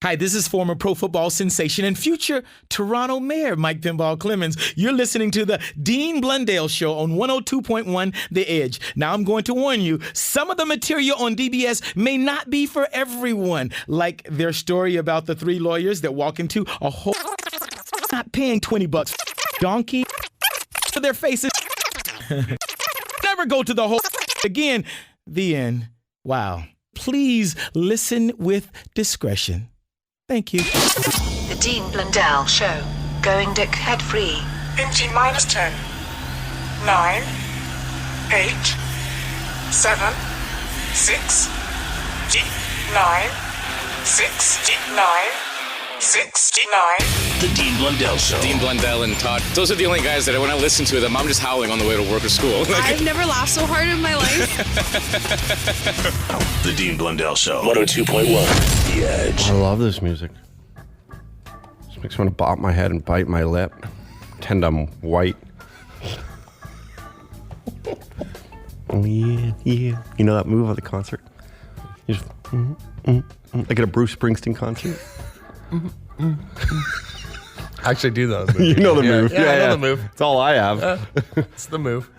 Hi, this is former pro football sensation and future Toronto Mayor Mike Pinball Clemens. You're listening to the Dean Blundell Show on 102.1 The Edge. Now, I'm going to warn you, some of the material on DBS may not be for everyone, like their story about the three lawyers that walk into a whole not paying $20 donkey for their faces. Never go to the whole again. The end. Wow. Please listen with discretion. Thank you. The Dean Blundell Show. Going dick head free. In T minus 10, 9, 8, 7, 6, 9, 6, 9, 6, 9. The Dean Blundell Show. Dean Blundell and Todd. Those are the only guys that when I listen to them, I'm just howling on the way to work or school. I've never laughed so hard in my life. The Dean Blundell Show. 102.1 The Edge. I love this music. Just makes me want to bop my head and bite my lip. Pretend I'm white. Oh, yeah, yeah. You know that move at the concert? You just, like at a Bruce Springsteen concert? I actually do those moves. You know the move. Yeah, I know the move. It's all I have. It's the move.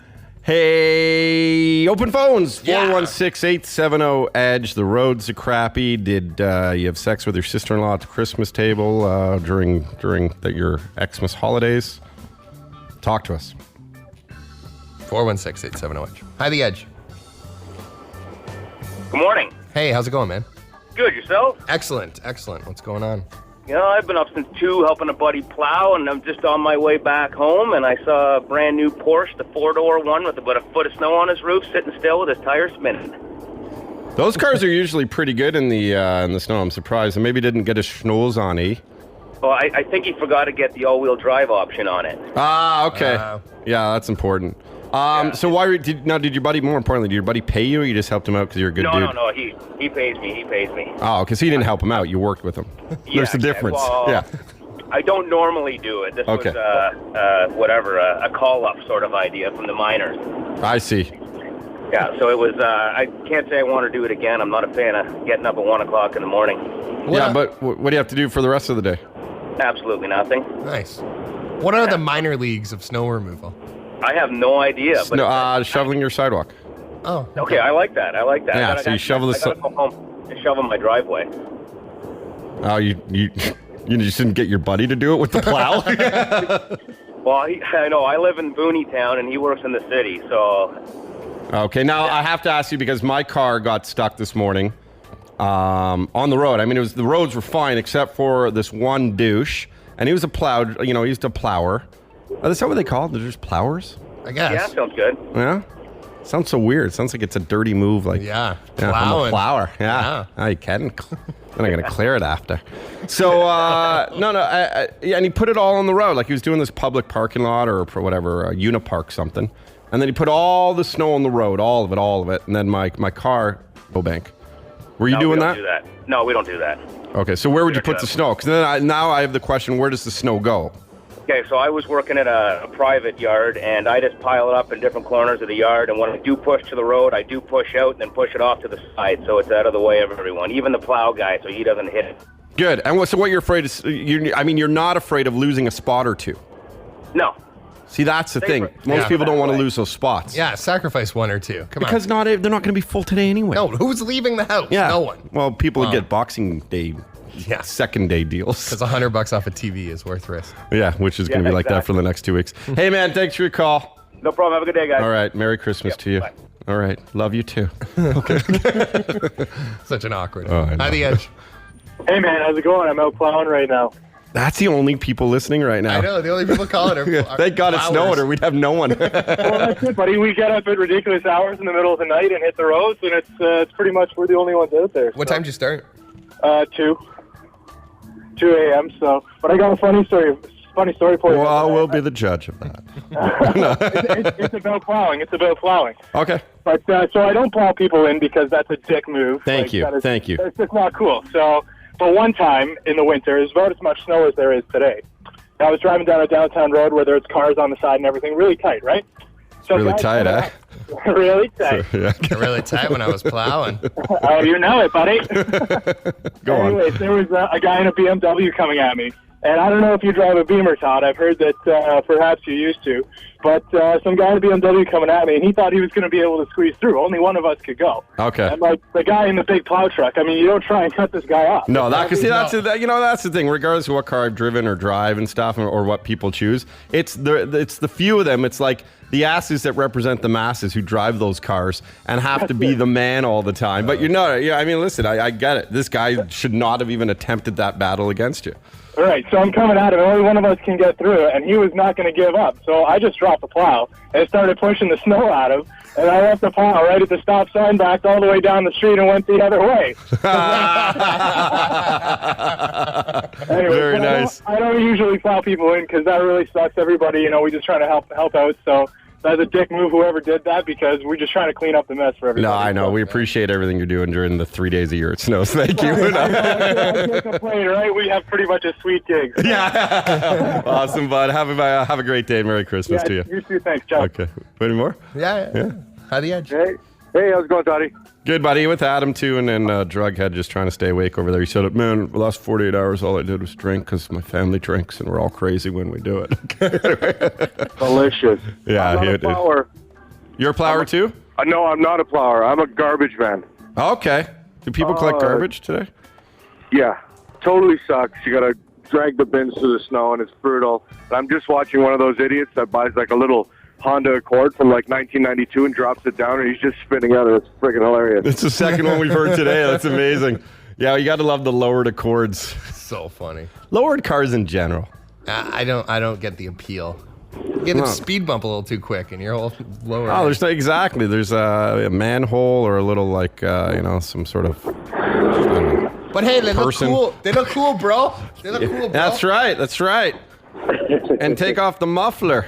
Hey, open phones. 416-870-EDGE. The roads are crappy. Did you have sex with your sister-in-law at the Christmas table during your Xmas holidays? Talk to us. 416-870-EDGE. Hi, The Edge. Good morning. Hey, how's it going, man? Good, yourself? Excellent, excellent. What's going on? You know, I've been up since 2 helping a buddy plow, and I'm just on my way back home, and I saw a brand new Porsche, the 4-door one with about a foot of snow on his roof, sitting still with his tires spinning. Those cars are usually pretty good in the snow. I'm surprised. And maybe didn't get his schnoz on, eh? Well, I think he forgot to get the all-wheel drive option on it. Ah, okay. Yeah, that's important. So why did your buddy, more importantly, did your buddy pay you, or you just helped him out because you're a good dude? No, he pays me. Oh, because he didn't help him out. You worked with him. There's the difference. Well, I don't normally do it. This was, a call-up sort of idea from the miners. I see. Yeah, so it was, I can't say I want to do it again. I'm not a fan of getting up at 1 o'clock in the morning. Yeah, but what do you have to do for the rest of the day? Absolutely nothing. Nice. What are the minor leagues of snow removal? I have no idea. But shoveling your sidewalk. Oh. Okay, I like that. Yeah, so you shovel the... I gotta go home and shovel my driveway. Oh, you just didn't get your buddy to do it with the plow? Well, I know. I live in Booney Town, and he works in the city, so... Okay, now I have to ask you, because my car got stuck this morning on the road. I mean, the roads were fine, except for this one douche, and he was a plow, he's a plower. Is that what they call it? They're just plowers? I guess. Yeah, sounds good. Yeah? Sounds so weird. Sounds like it's a dirty move. Like, yeah, I'm a flower. Yeah. Oh, you can. Then I'm going to clear it after. So, and he put it all on the road. Like he was doing this public parking lot or for whatever, Unipark something. And then he put all the snow on the road, all of it. And then my car, bank. Were you doing that? Do that? No, we don't do that. Okay, so where would you put the snow? Because then now I have the question, where does the snow go? Okay, so I was working at a private yard, and I just pile it up in different corners of the yard, and when I do push to the road, I do push out and then push it off to the side, so it's out of the way of everyone, even the plow guy, so he doesn't hit it. Good. And so what you're afraid of, you're not afraid of losing a spot or two? No. See, that's the thing. Most people don't want to lose those spots. Yeah, sacrifice 1 or 2. Come on. Because they're not going to be full today anyway. No, who's leaving the house? Yeah. No one. Well, people would get Boxing Day, second day deals. Because $100 off a TV is worth risk. Yeah, which is going to be like that for the next 2 weeks. Hey, man, thanks for your call. No problem. Have a good day, guys. All right. Merry Christmas to you. Bye. All right. Love you too. Okay. Such an awkward. Hi, The Edge. Hey, man. How's it going? I'm out plowing right now. That's the only people listening right now. I know. The only people calling are Thank God it's snowing or we'd have no one. Well, that's it, buddy. We get up at ridiculous hours in the middle of the night and hit the roads, and it's pretty much we're the only ones out there. What time did you start? 2 a.m. So, but I got a funny story for you. Well, we'll be the judge of that. It's about plowing. Okay. But so I don't plow people in because that's a dick move. Thank you. That's just not cool. So, but one time in the winter, there's about as much snow as there is today. I was driving down a downtown road where there's cars on the side and everything, really tight, right? So Really guys tight, coming eh? up- really tight. Yeah. Really tight when I was plowing. Oh, you know it, buddy. Go on. Anyways, there was a guy in a BMW coming at me. And I don't know if you drive a Beamer, Todd. I've heard that perhaps you used to. But some guy in a BMW coming at me, and he thought he was going to be able to squeeze through. Only one of us could go. Okay. And like the guy in the big plow truck, I mean, you don't try and cut this guy off. No, that's the thing. Regardless of what car I've driven or drive and stuff, or what people choose, it's the few of them. It's like the asses that represent the masses who drive those cars and have to be the man all the time. But you're not. Yeah, I mean, listen, I get it. This guy should not have even attempted that battle against you. All right, so I'm coming at him. Only one of us can get through it, and he was not going to give up. So I just dropped the plow and started pushing the snow at him. And I left the plow right at the stop sign, backed all the way down the street, and went the other way. Anyway, Very nice. I don't usually plow people in because that really sucks. Everybody, we just trying to help out. So that's a dick move, whoever did that, because we're just trying to clean up the mess for everybody. No, I know. We appreciate everything you're doing during the 3 days a year it snows. Thank you. I can't complain, right? We have pretty much a sweet gig. Yeah. Awesome, bud. Have a great day. Merry Christmas to you. You too. Thanks, Chuck. Okay. Any more? Yeah. How the edge? Hey, how's it going, Toddy? Good, buddy. With Adam, too, and then Drughead just trying to stay awake over there. He said, man, the last 48 hours, all I did was drink because my family drinks, and we're all crazy when we do it. Delicious. Yeah. I'm not a plower. You're a plower, too? No, I'm not a plower. I'm a garbage man. Okay. Do people collect garbage today? Yeah. Totally sucks. You got to drag the bins through the snow, and it's brutal. And I'm just watching one of those idiots that buys like a little Honda Accord from like 1992 and drops it down, and he's just spinning out, and it's freaking hilarious. It's the second one we've heard today. That's amazing. Yeah, you got to love the lowered Accords. So funny. Lowered cars in general. I don't get the appeal. You get a speed bump a little too quick, and you're all lower. Oh, there's exactly. There's a manhole or a little like some sort of. But hey, they person. look cool. They look cool, bro. They look cool, bro. That's right. And take off the muffler.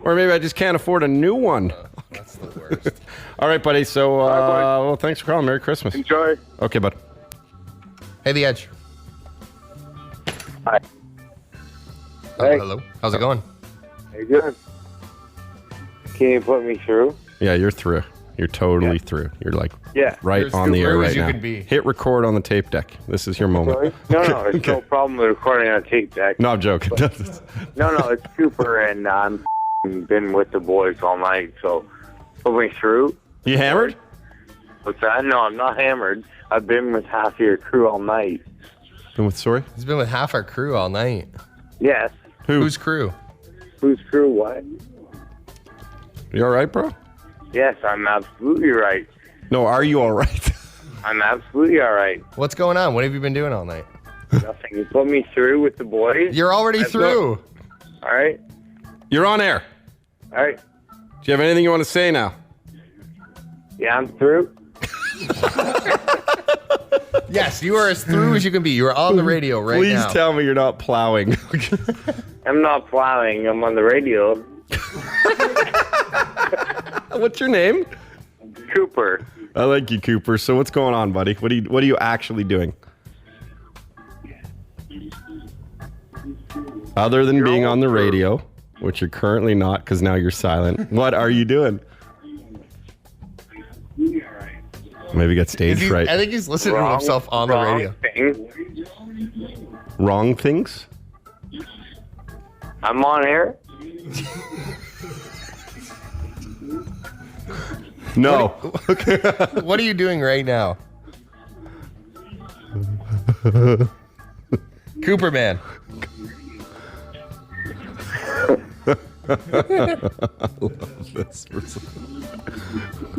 Or maybe I just can't afford a new one. That's the worst. All right, buddy. So, well, thanks for calling. Merry Christmas. Enjoy. Okay, bud. Hey, the edge. Hi. Oh, Hey. hello. How's it going? How you doing? Can you put me through? Yeah, you're through. You're totally through. You're like right You're as on the air through right as you now. could be. Hit record on the tape deck. This is your moment. No, it's no problem with recording on a tape deck. No, I'm joking. No, it's super, and I'm been with the boys all night, so put me through. You hammered? What's that? No, I'm not hammered. I've been with half of your crew all night. Been with sorry? He's been with half our crew all night. Yes. Whose crew? Whose crew? What? You all right, bro? Yes, I'm absolutely right. No, are you all right? I'm absolutely all right. What's going on? What have you been doing all night? Nothing. You put me through with the boys. You're already through. All right. You're on air. All right. Do you have anything you want to say now? Yeah, I'm through. Yes, you are as through as you can be. You are on the radio right now. Please tell me you're not plowing. I'm not plowing. I'm on the radio. What's your name? Cooper. I like you, Cooper. So what's going on, buddy? What are you actually doing? Other than being on the radio, which you're currently not because now you're silent. What are you doing? Maybe get stage fright. I think he's listening to himself on the radio. Wrong things? I'm on air. No. What are you doing right now? Cooper man. I love this.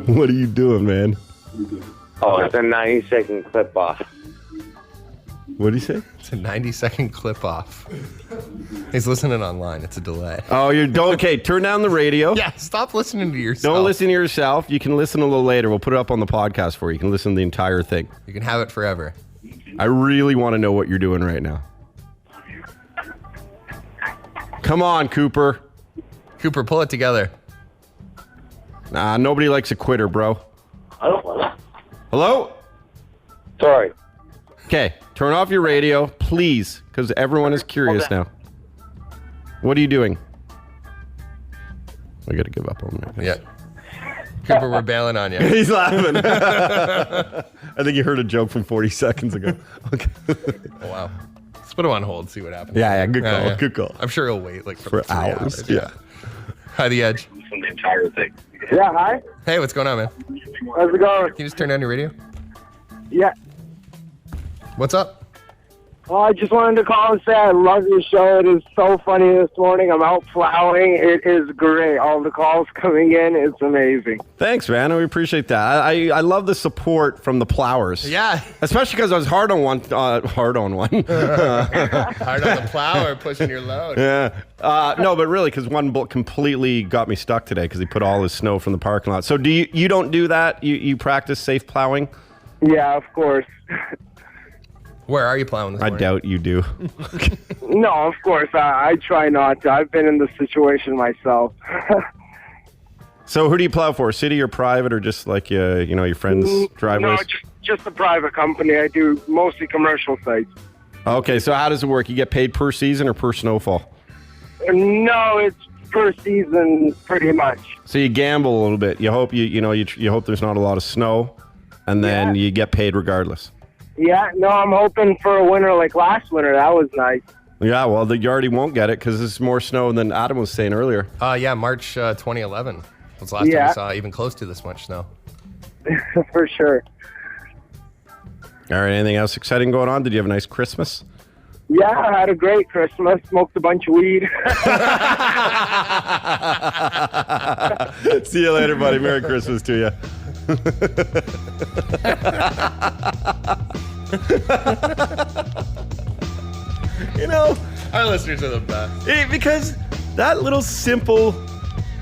What are you doing, man? Oh, it's a 90-second clip off. What did he say? It's a 90-second clip off. He's listening online. It's a delay. Oh, okay. Turn down the radio. Yeah, stop listening to yourself. Don't listen to yourself. You can listen a little later. We'll put it up on the podcast for you. You can listen to the entire thing. You can have it forever. I really want to know what you're doing right now. Come on, Cooper. Cooper, pull it together. Nah, nobody likes a quitter, bro. Hello? Sorry. Okay, turn off your radio, please, because everyone is curious now. What are you doing? I got to give up on that. Yeah. Cooper, we're bailing on you. He's laughing. I think you heard a joke from 40 seconds ago. Okay. Oh, wow. Let's put him on hold, see what happens. Yeah, good call. Good call. I'm sure he'll wait like For 3 hours. Yeah. Hi, The Edge. From the entire thing. Yeah, hi. Hey, what's going on, man? How's it going? Can you just turn down your radio? Yeah. What's up? Well, I just wanted to call and say I love your show. It is so funny this morning. I'm out plowing. It is great. All the calls coming in. It's amazing. Thanks, man. We appreciate that. I love the support from the plowers. Yeah. Especially because I was hard on one. Hard on one. Hard on the plow or pushing your load? Yeah. No, but really, because one bolt completely got me stuck today because he put all his snow from the parking lot. So you don't do that? You practice safe plowing? Yeah, of course. Where are you plowing this I morning? doubt you do. No, of course. I try not to. I've been in this situation myself. So who do you plow for? City or private, or just like your friends' driveways? No, just a private company. I do mostly commercial sites. Okay, so how does it work? You get paid per season or per snowfall? No, it's per season pretty much. So you gamble a little bit. You hope you hope there's not a lot of snow, and then you get paid regardless. Yeah, no, I'm hoping for a winter like last winter. That was nice. Yeah, well, you already won't get it because there's more snow than Adam was saying earlier. Yeah, March 2011 was the last time we saw even close to this much snow. For sure. All right, anything else exciting going on? Did you have a nice Christmas? Yeah, I had a great Christmas. Smoked a bunch of weed. See you later, buddy. Merry Christmas to you. Our listeners are the best. Because that little simple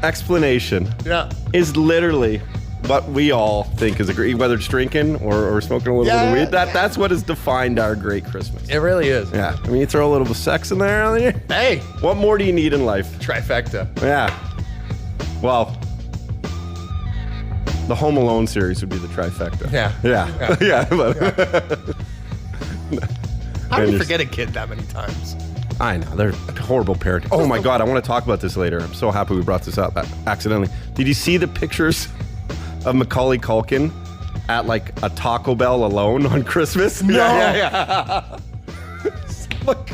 explanation is literally what we all think is a great, whether it's drinking or smoking a little bit of weed. That's what has defined our great Christmas. It really is. Yeah. I mean, you throw a little bit of sex in there. Hey. What more do you need in life? Trifecta. Yeah. Well, the Home Alone series would be the trifecta. Yeah. Yeah. How do you forget a kid that many times? I know. They're horrible parenting. Oh, my God. I want to talk about this later. I'm so happy we brought this up accidentally. Did you see the pictures of Macaulay Culkin at like a Taco Bell alone on Christmas? No. Yeah. Look.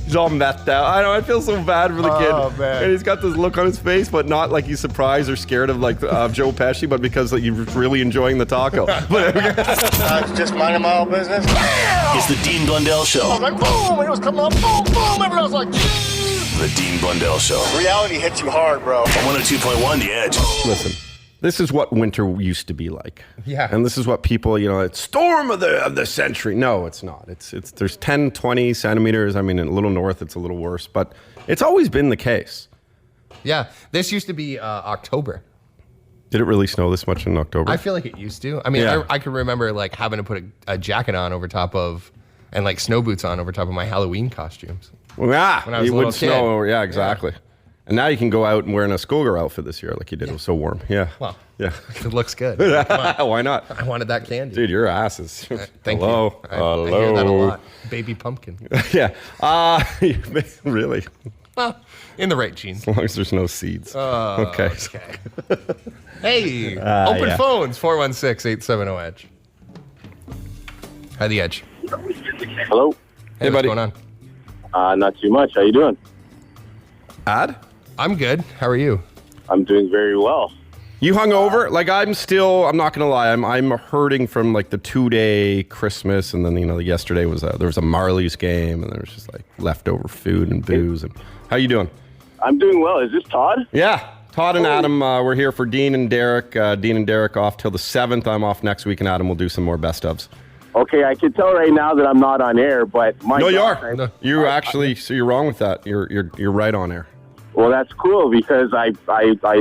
He's all methed out. I know. I feel so bad for the kid. Oh, man. And he's got this look on his face, but not like he's surprised or scared of like Joe Pesci, but because like, he's really enjoying the taco. Just minding my own business. It's the Dean Blundell Show. I was like, boom, and it was coming up, boom, boom. Everyone was like, The Dean Blundell Show. reality hits you hard, bro. On 102.1 The Edge. Listen, this is what winter used to be like. Yeah. And this is what people, it's storm of the century. No, it's not. It's there's 10, 20 centimeters. I mean, in a little north, it's a little worse, but it's always been the case. Yeah. This used to be October. Did it really snow this much in October? I feel like it used to. I mean, I can remember like having to put a jacket on over top of, and like snow boots on over top of my Halloween costumes. Well, yeah, When I was it a would little snow. kid. Yeah, exactly. Yeah. And now you can go out and wearing a schoolgirl outfit this year like you did. It was so warm. Yeah. Well, yeah. It looks good. Why not? I wanted that candy. Dude, your ass is. Thank Hello. you. Hello. I hear that a lot. Baby pumpkin. Yeah. Really? Well, in the right genes. As long as there's no seeds. Okay. Hey, open phones, 416-870-EDGE. Hi, The Edge. Hello. Hey, buddy. What's going on? Not too much. How you doing? Ad? I'm good. How are you? I'm doing very well. You hung over? Like I'm not gonna lie, I'm hurting from like the 2-day Christmas, and then yesterday was there was a Marlies game, and there was just like leftover food and booze. And how you doing? I'm doing well. Is this Todd? Yeah, Todd and Adam. We're here for Dean and Derek. Dean and Derek off till the 7th. I'm off next week, and Adam will do some more best ofs. Okay, I can tell right now that I'm not on air, but No, you are. You actually. So you're wrong with that. You're right on air. Well, that's cool because I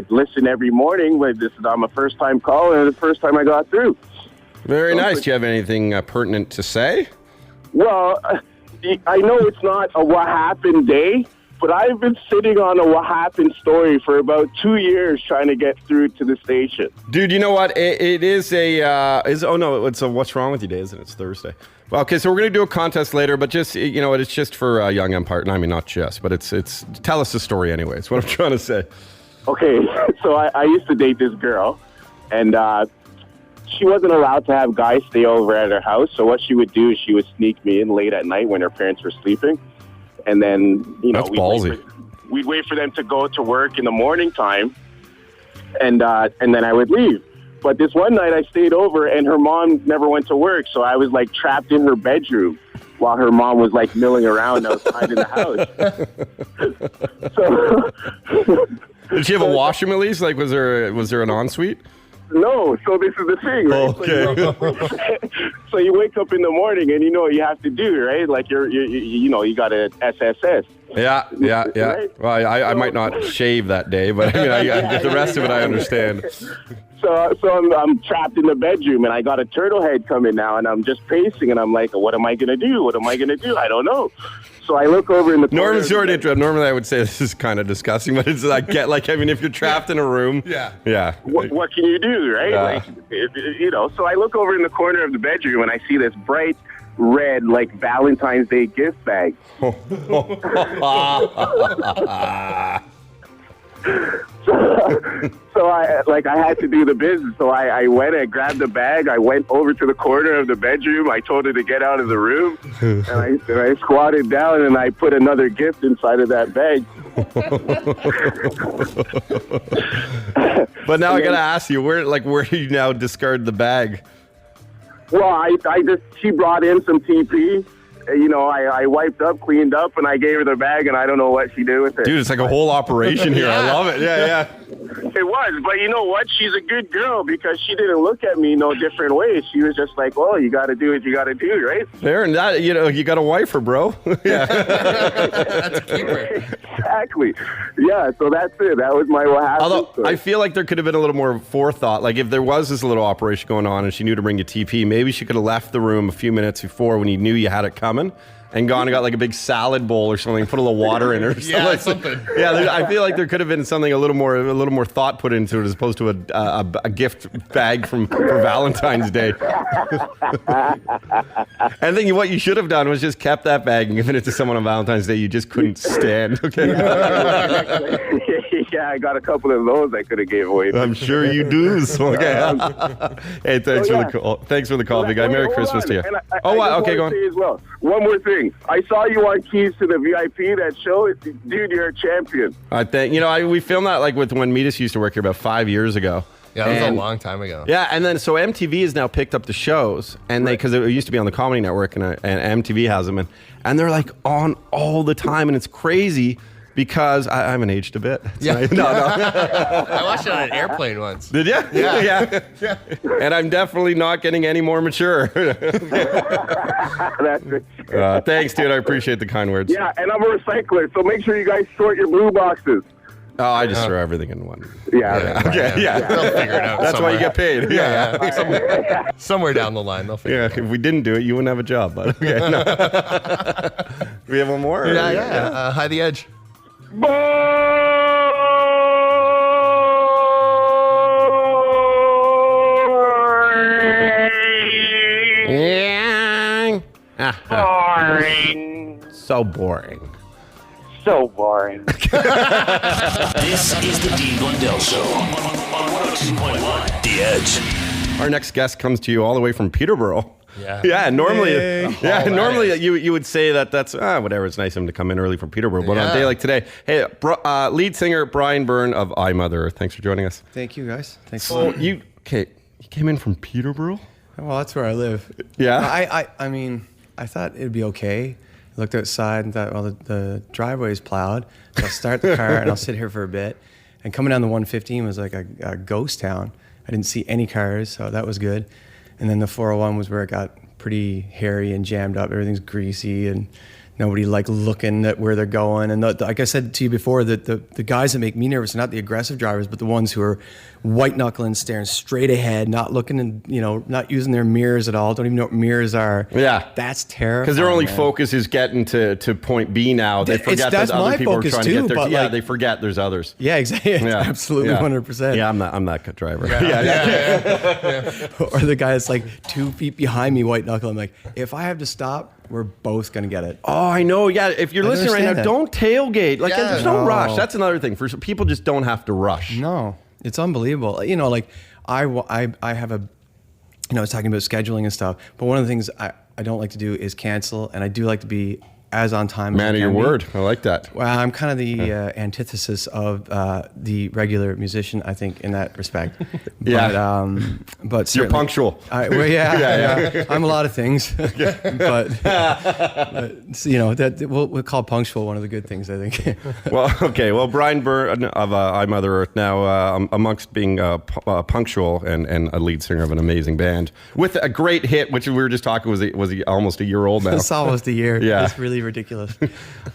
listen every morning, but I'm a first time caller and the first time I got through. Very nice. Do you have anything pertinent to say? Well, I know it's not a what happened day, but I've been sitting on a what happened story for about 2 years trying to get through to the station. Dude, you know what? It is it's a what's wrong with you day, isn't it? It's Thursday. Well, okay, so we're going to do a contest later, but just, it's just for Young Empire. No, I mean, not just, but it's tell us the story anyway. It's what I'm trying to say. Okay, so I used to date this girl, and she wasn't allowed to have guys stay over at her house. So what she would do is she would sneak me in late at night when her parents were sleeping, and then That's ballsy. We'd wait for them to go to work in the morning time, and then I would leave. But this one night I stayed over, and her mom never went to work, so I was like trapped in her bedroom while her mom was like milling around outside in the house. So. Did she have a washroom at least? Like, was there an ensuite? No, so this is the thing, right? Okay. So you wake up in the morning and you know what you have to do, right? Like you got a SSS. Yeah. Right? Well, I might not shave that day, but I mean, the rest of it I understand. So I'm trapped in the bedroom and I got a turtle head coming now and I'm just pacing and I'm like, what am I gonna do? I don't know. So I look over in the corner. Sorry to interrupt. Normally I would say this is kind of disgusting, but it's like, if you're trapped in a room. Yeah. What can you do, right? So I look over in the corner of the bedroom and I see this bright red, like, Valentine's Day gift bag. So I had to do the business. So I went and grabbed the bag. I went over to the corner of the bedroom. I told her to get out of the room. And I squatted down and I put another gift inside of that bag. But now I gotta ask you, where do you now discard the bag? Well, she brought in some TP. I wiped up, cleaned up, and I gave her the bag, and I don't know what she did with it. Dude, it's like a whole operation here. I love it. Yeah. It was, but you know what? She's a good girl because she didn't look at me no different way. She was just like, well, you got to do what you got to do, right? Fair, and that, you got to wife her, bro. Yeah. That's a keeper. Exactly. Yeah, so that's it. That was what happened. Although, I feel like there could have been a little more forethought. Like, if there was this little operation going on and she knew to bring you TP, maybe she could have left the room a few minutes before when you knew you had it coming and gone and got like a big salad bowl or something, put a little water in it or something. Yeah, something. Yeah, I feel like there could have been something a little more thought put into it as opposed to a gift bag for Valentine's Day. I think what you should have done was just kept that bag and given it to someone on Valentine's Day you just couldn't stand. Okay. Yeah, I got a couple of those I could have gave away. I'm sure you do. So, okay. Hey, thanks for the call. Thanks for the call, big guy. Merry Christmas to you. Okay, go on. As well. One more thing. I saw you on Keys to the VIP, that show. Dude, you're a champion. I think, we filmed that like with when Metis used to work here about 5 years ago. Yeah, that was a long time ago. Yeah, and then so MTV has now picked up the shows, and because it used to be on the Comedy Network, and MTV has them, and they're like on all the time, and it's crazy. Because I haven't aged a bit. Yeah. Nice. No. I watched it on an airplane once. Did you? Yeah. And I'm definitely not getting any more mature. That's it. Thanks, dude. I appreciate the kind words. Yeah, and I'm a recycler, so make sure you guys sort your blue boxes. Oh, I just throw everything in one. Yeah. Okay. Yeah. They'll figure it out. That's why you get paid. Yeah. Somewhere down the line, they'll figure it out. If we didn't do it, you wouldn't have a job. But okay. No. We have one more? Yeah. High the edge. Boring. So boring. So boring. This is the Dean Blundell Show on 102.1 The Edge. Our next guest comes to you all the way from Peterborough. Yeah. Normally, you would say that's whatever. It's nice of him to come in early from Peterborough, but on a day like today, hey, lead singer Byrne of iMother, thanks for joining us. Thank you, guys. Thanks. So you came in from Peterborough? Well, that's where I live. Yeah. I mean, I thought it'd be okay. I looked outside and thought, well, the driveway's plowed. So I'll start the car and I'll sit here for a bit. And coming down the 115 was like a ghost town. I didn't see any cars, so that was good. And then the 401 was where it got pretty hairy and jammed up. Everything's greasy and nobody like looking at where they're going. And like I said to you before, that the guys that make me nervous are not the aggressive drivers, but the ones who are white knuckling, staring straight ahead, not looking and not using their mirrors at all. Don't even know what mirrors are. Yeah, that's terrifying. Because their only focus is getting to point B now. They forget that other people are trying to get there. Yeah, they forget there's others. Yeah, exactly. Yeah. Absolutely, 100%. Yeah, I'm that good driver. Yeah. Or the guy that's like 2 feet behind me, white knuckle. I'm like, if I have to stop we're both gonna get it. Oh, I know. Yeah, if you're listening right now, don't tailgate. Like, there's no rush. That's another thing. For people, just don't have to rush. No, it's unbelievable. You know, like I have a, you know, I was talking about scheduling and stuff, but one of the things I don't like to do is cancel, and I do like to be as on time. Man of your word. I like that. Well, I'm kind of the antithesis of the regular musician, I think, in that respect. But you're punctual. Yeah. I'm a lot of things, but you know, that we'll call punctual one of the good things, I think. Well, Brian Byrne of I Mother Earth now, amongst being punctual and a lead singer of an amazing band with a great hit, which we were just talking was almost a year old now. It's almost a year. Yeah. It's really ridiculous.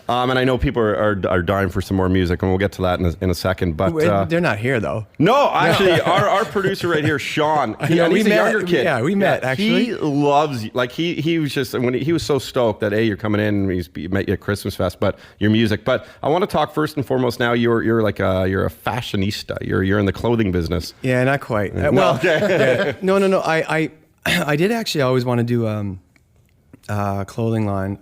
And I know people are dying for some more music, and we'll get to that in a second. But they're not here though. No, actually, our producer right here, Sean, he's a younger kid. Yeah, we met actually. He loves, like he was just when he was so stoked that you're coming in, he met you at Christmas Fest, but your music. But I want to talk first and foremost now. You're like you're a fashionista. You're in the clothing business. Yeah, not quite. No, I did actually always want to do clothing line.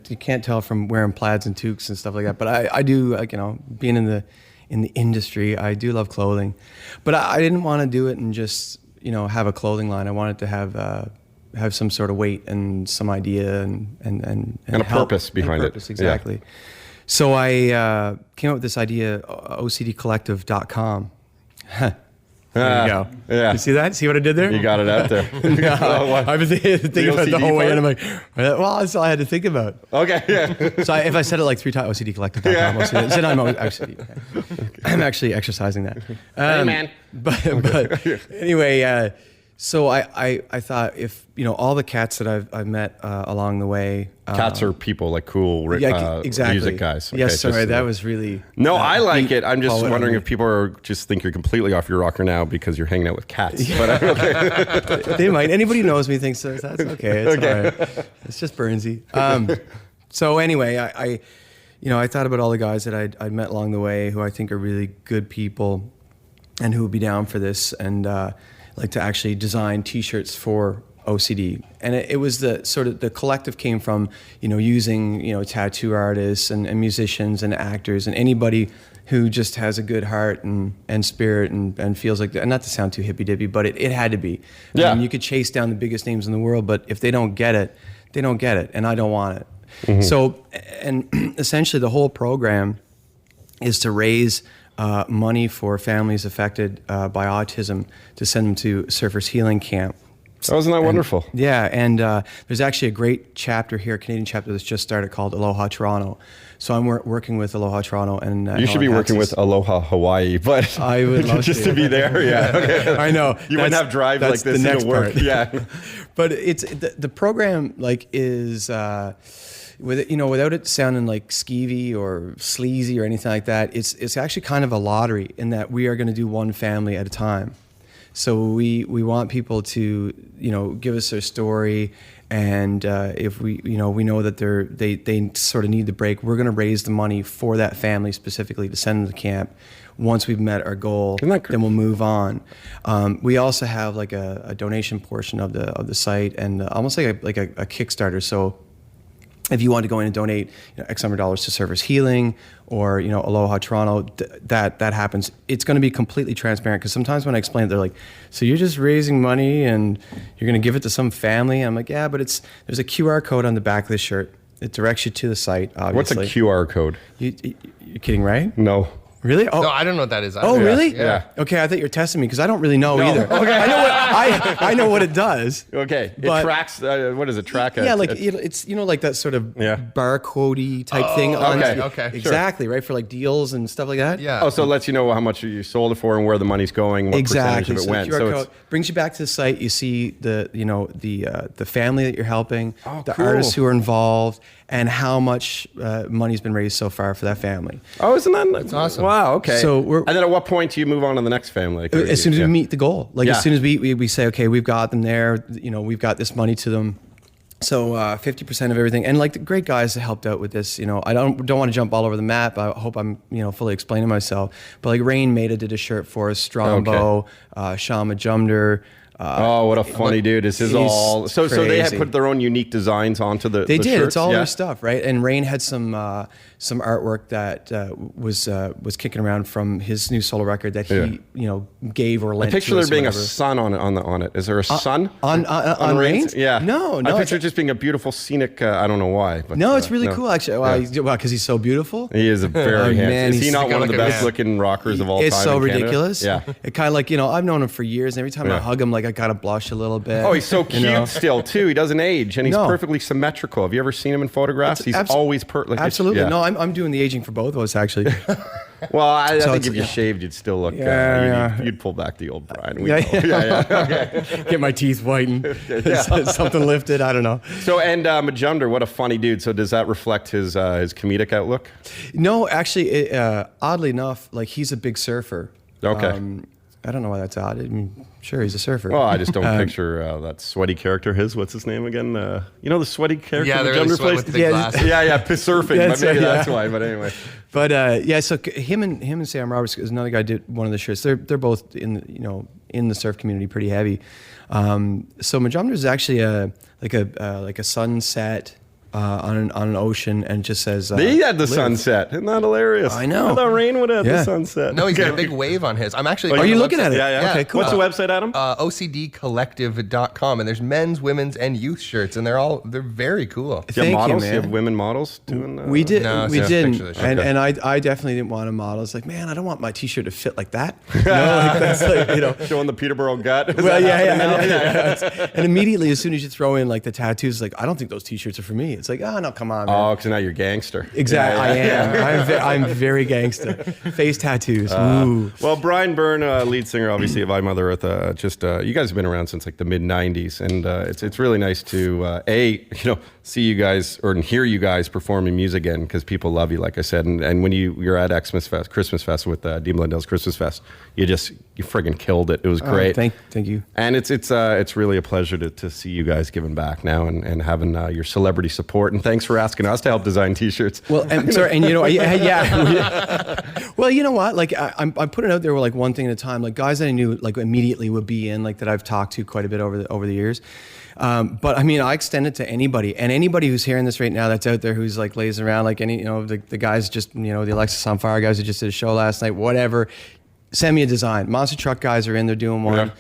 You can't tell from wearing plaids and toques and stuff like that, but I do, like, you know, being in the industry, I do love clothing, but I didn't want to do it and just, you know, have a clothing line. I wanted to have some sort of weight and some idea and a purpose behind it. Exactly. Yeah. So I came up with this idea, OCDcollective.com. There you go. Yeah. You see that? See what I did there? You got it out there. I've been thinking about it the whole way, and I'm like, well, that's all I had to think about. Okay, yeah. So if I said it like 3 times, OCDcollective.com, then I'm actually exercising that. Hey, man. But anyway, so I thought, if, you know, all the cats that I've met along the way. Cats are people, like cool exactly. music guys. Okay, yes, sorry, that was really... No, I like it. I'm just wondering if people are just think you're completely off your rocker now because you're hanging out with cats. Yeah. But okay. They might. Anybody who knows me thinks that's okay. It's all right. It's just Burnsy. So anyway, I thought about all the guys that I'd met along the way who I think are really good people and who would be down for this, and like to actually design T-shirts for OCD. And it was the collective came from, you know, using, you know, tattoo artists and musicians and actors and anybody who just has a good heart and spirit and feels like, and not to sound too hippy-dippy, but it had to be. Yeah. I mean, you could chase down the biggest names in the world, but if they don't get it, they don't get it, and I don't want it. Mm-hmm. So, and essentially the whole program is to raise money for families affected by autism to send them to Surfers Healing Camp. Wasn't that wonderful? Yeah, and there's actually a great chapter here, a Canadian chapter that's just started called Aloha Toronto. So I'm working with Aloha Toronto, and you should be working with Aloha Hawaii, but I would love just to be there. Yeah, okay. I know you wouldn't have drive like this to work. Part. Yeah, but it's the program like is. Without it sounding like skeevy or sleazy or anything like that, it's actually kind of a lottery in that we are going to do one family at a time. So we want people to, you know, give us their story, and if we know that they sort of need the break, we're going to raise the money for that family specifically to send them to camp. Once we've met our goal, then we'll move on. We also have like a donation portion of the site, and almost like a Kickstarter. So if you want to go in and donate, you know, X number of dollars to Surfers Healing or, you know, Aloha Toronto, that happens. It's going to be completely transparent, because sometimes when I explain it, they're like, so you're just raising money and you're going to give it to some family? I'm like, yeah, but there's a QR code on the back of the shirt. It directs you to the site, obviously. What's a QR code? You're kidding, right? No. Really? Oh, no, I don't know what that is. Oh, really? Yeah. Okay, I thought you were testing me, because I don't really know either. Okay. I know what it does. Okay. It tracks. What does it track? Yeah, it's, you know, like that sort of barcode-y type thing. Okay. Exactly, right, for like deals and stuff like that. Yeah. Oh, so it lets you know how much you sold it for and where the money's going, what percentage of it went. QR code brings you back to the site. You see the family that you're helping, the artists who are involved, and how much money's been raised so far for that family. Oh, isn't that awesome? Wow. Okay. So and then at what point do you move on to the next family? As soon as we meet the goal, as soon as we say, okay, we've got them there, you know, we've got this money to them. So 50% of everything, and like the great guys that helped out with this, you know, I don't want to jump all over the map. I hope I'm, you know, fully explaining myself. But like Rain Maida did a shirt for us, Strongbow, Shama Jumder, Oh, what a funny dude! This is all so. So they had put their own unique designs onto the. They did. Shirts? It's all their stuff, right? And Rain had some artwork that was kicking around from his new solo record that he gave or lent. I picture to there us being whatever. a sun on it. Is there a sun on Rain? Yeah. No. I picture it just being a beautiful scenic. I don't know why. But, no, it's really cool actually. Well, because he's so beautiful. He is a very handsome. Man, is he not one of the best man. looking rockers of all time? It's so in Canada? ridiculous. Yeah. It kind of like I've known him for years, and every time I hug him, like I gotta blush a little bit. Oh, he's so cute still too. He doesn't age, and he's No. perfectly symmetrical. Have you ever seen him in photographs? He's always perfect. Absolutely. No, I'm doing the aging for both of us actually. Well, I So think it's- if you shaved, you'd still look. Yeah. You'd pull back the old Brian. Okay. Get my teeth whitened. Something lifted. I don't know. So, and Majumder, what a funny dude. So, does that reflect his comedic outlook? No, actually, oddly enough, like he's a big surfer. Okay. I don't know why that's odd. I mean, sure, he's a surfer. Well, I just don't picture that sweaty character. What's his name again? The sweaty character. Yeah, they're really Majumder sweat plays. with the big glasses. Surfing. That's Maybe right, that's yeah. why. But anyway. But so him and Sam Roberts, is another guy did one of the shirts. They're both in the surf community pretty heavy. So Majumder is actually like a sunset on an ocean, and just says He had the live. sunset. Isn't that hilarious? I know. I thought Rain would have the sunset. No, he's got a big wave on his. I'm actually. Are you looking at it? Yeah. Okay, cool. What's the website, Adam? OCDcollective.com, and there's men's, women's, and youth shirts, and they're very cool. Do you have Thank you, models? man. You have women models doing that? We did. No, we it's just didn't. picture of the shirt. And I definitely didn't want a model. It's like, man, I don't want my T-shirt to fit like that. That's like, Showing the Peterborough gut. Is Well, that yeah. happening now? And immediately, as soon as you throw in like the tattoos, like I don't think those T-shirts are for me. It's like, oh no, come on, man. Oh, because now you're gangster. Exactly, Yeah. I am. I'm very gangster. Face tattoos. Ooh. Well, Brian Byrne, lead singer, obviously of I Mother Earth. You guys have been around since like the mid '90s, and it's really nice to see you guys or hear you guys performing music again because people love you, like I said. And when you're at Christmas Fest with Dean Blundell's Christmas Fest, you friggin' killed it. It was great. Thank you. And it's really a pleasure to see you guys giving back now and having your celebrity support. And thanks for asking us to help design T-shirts. Well, and well, you know what? Like I'm putting it out there with like one thing at a time. Like guys that I knew like immediately would be in, like that I've talked to quite a bit over the years. But I mean, I extend it to anybody, and anybody who's hearing this right now that's out there who's like lazing around, like any the guys just the Alexis on Fire guys who just did a show last night, whatever. Send me a design. Monster Truck guys are in there doing one.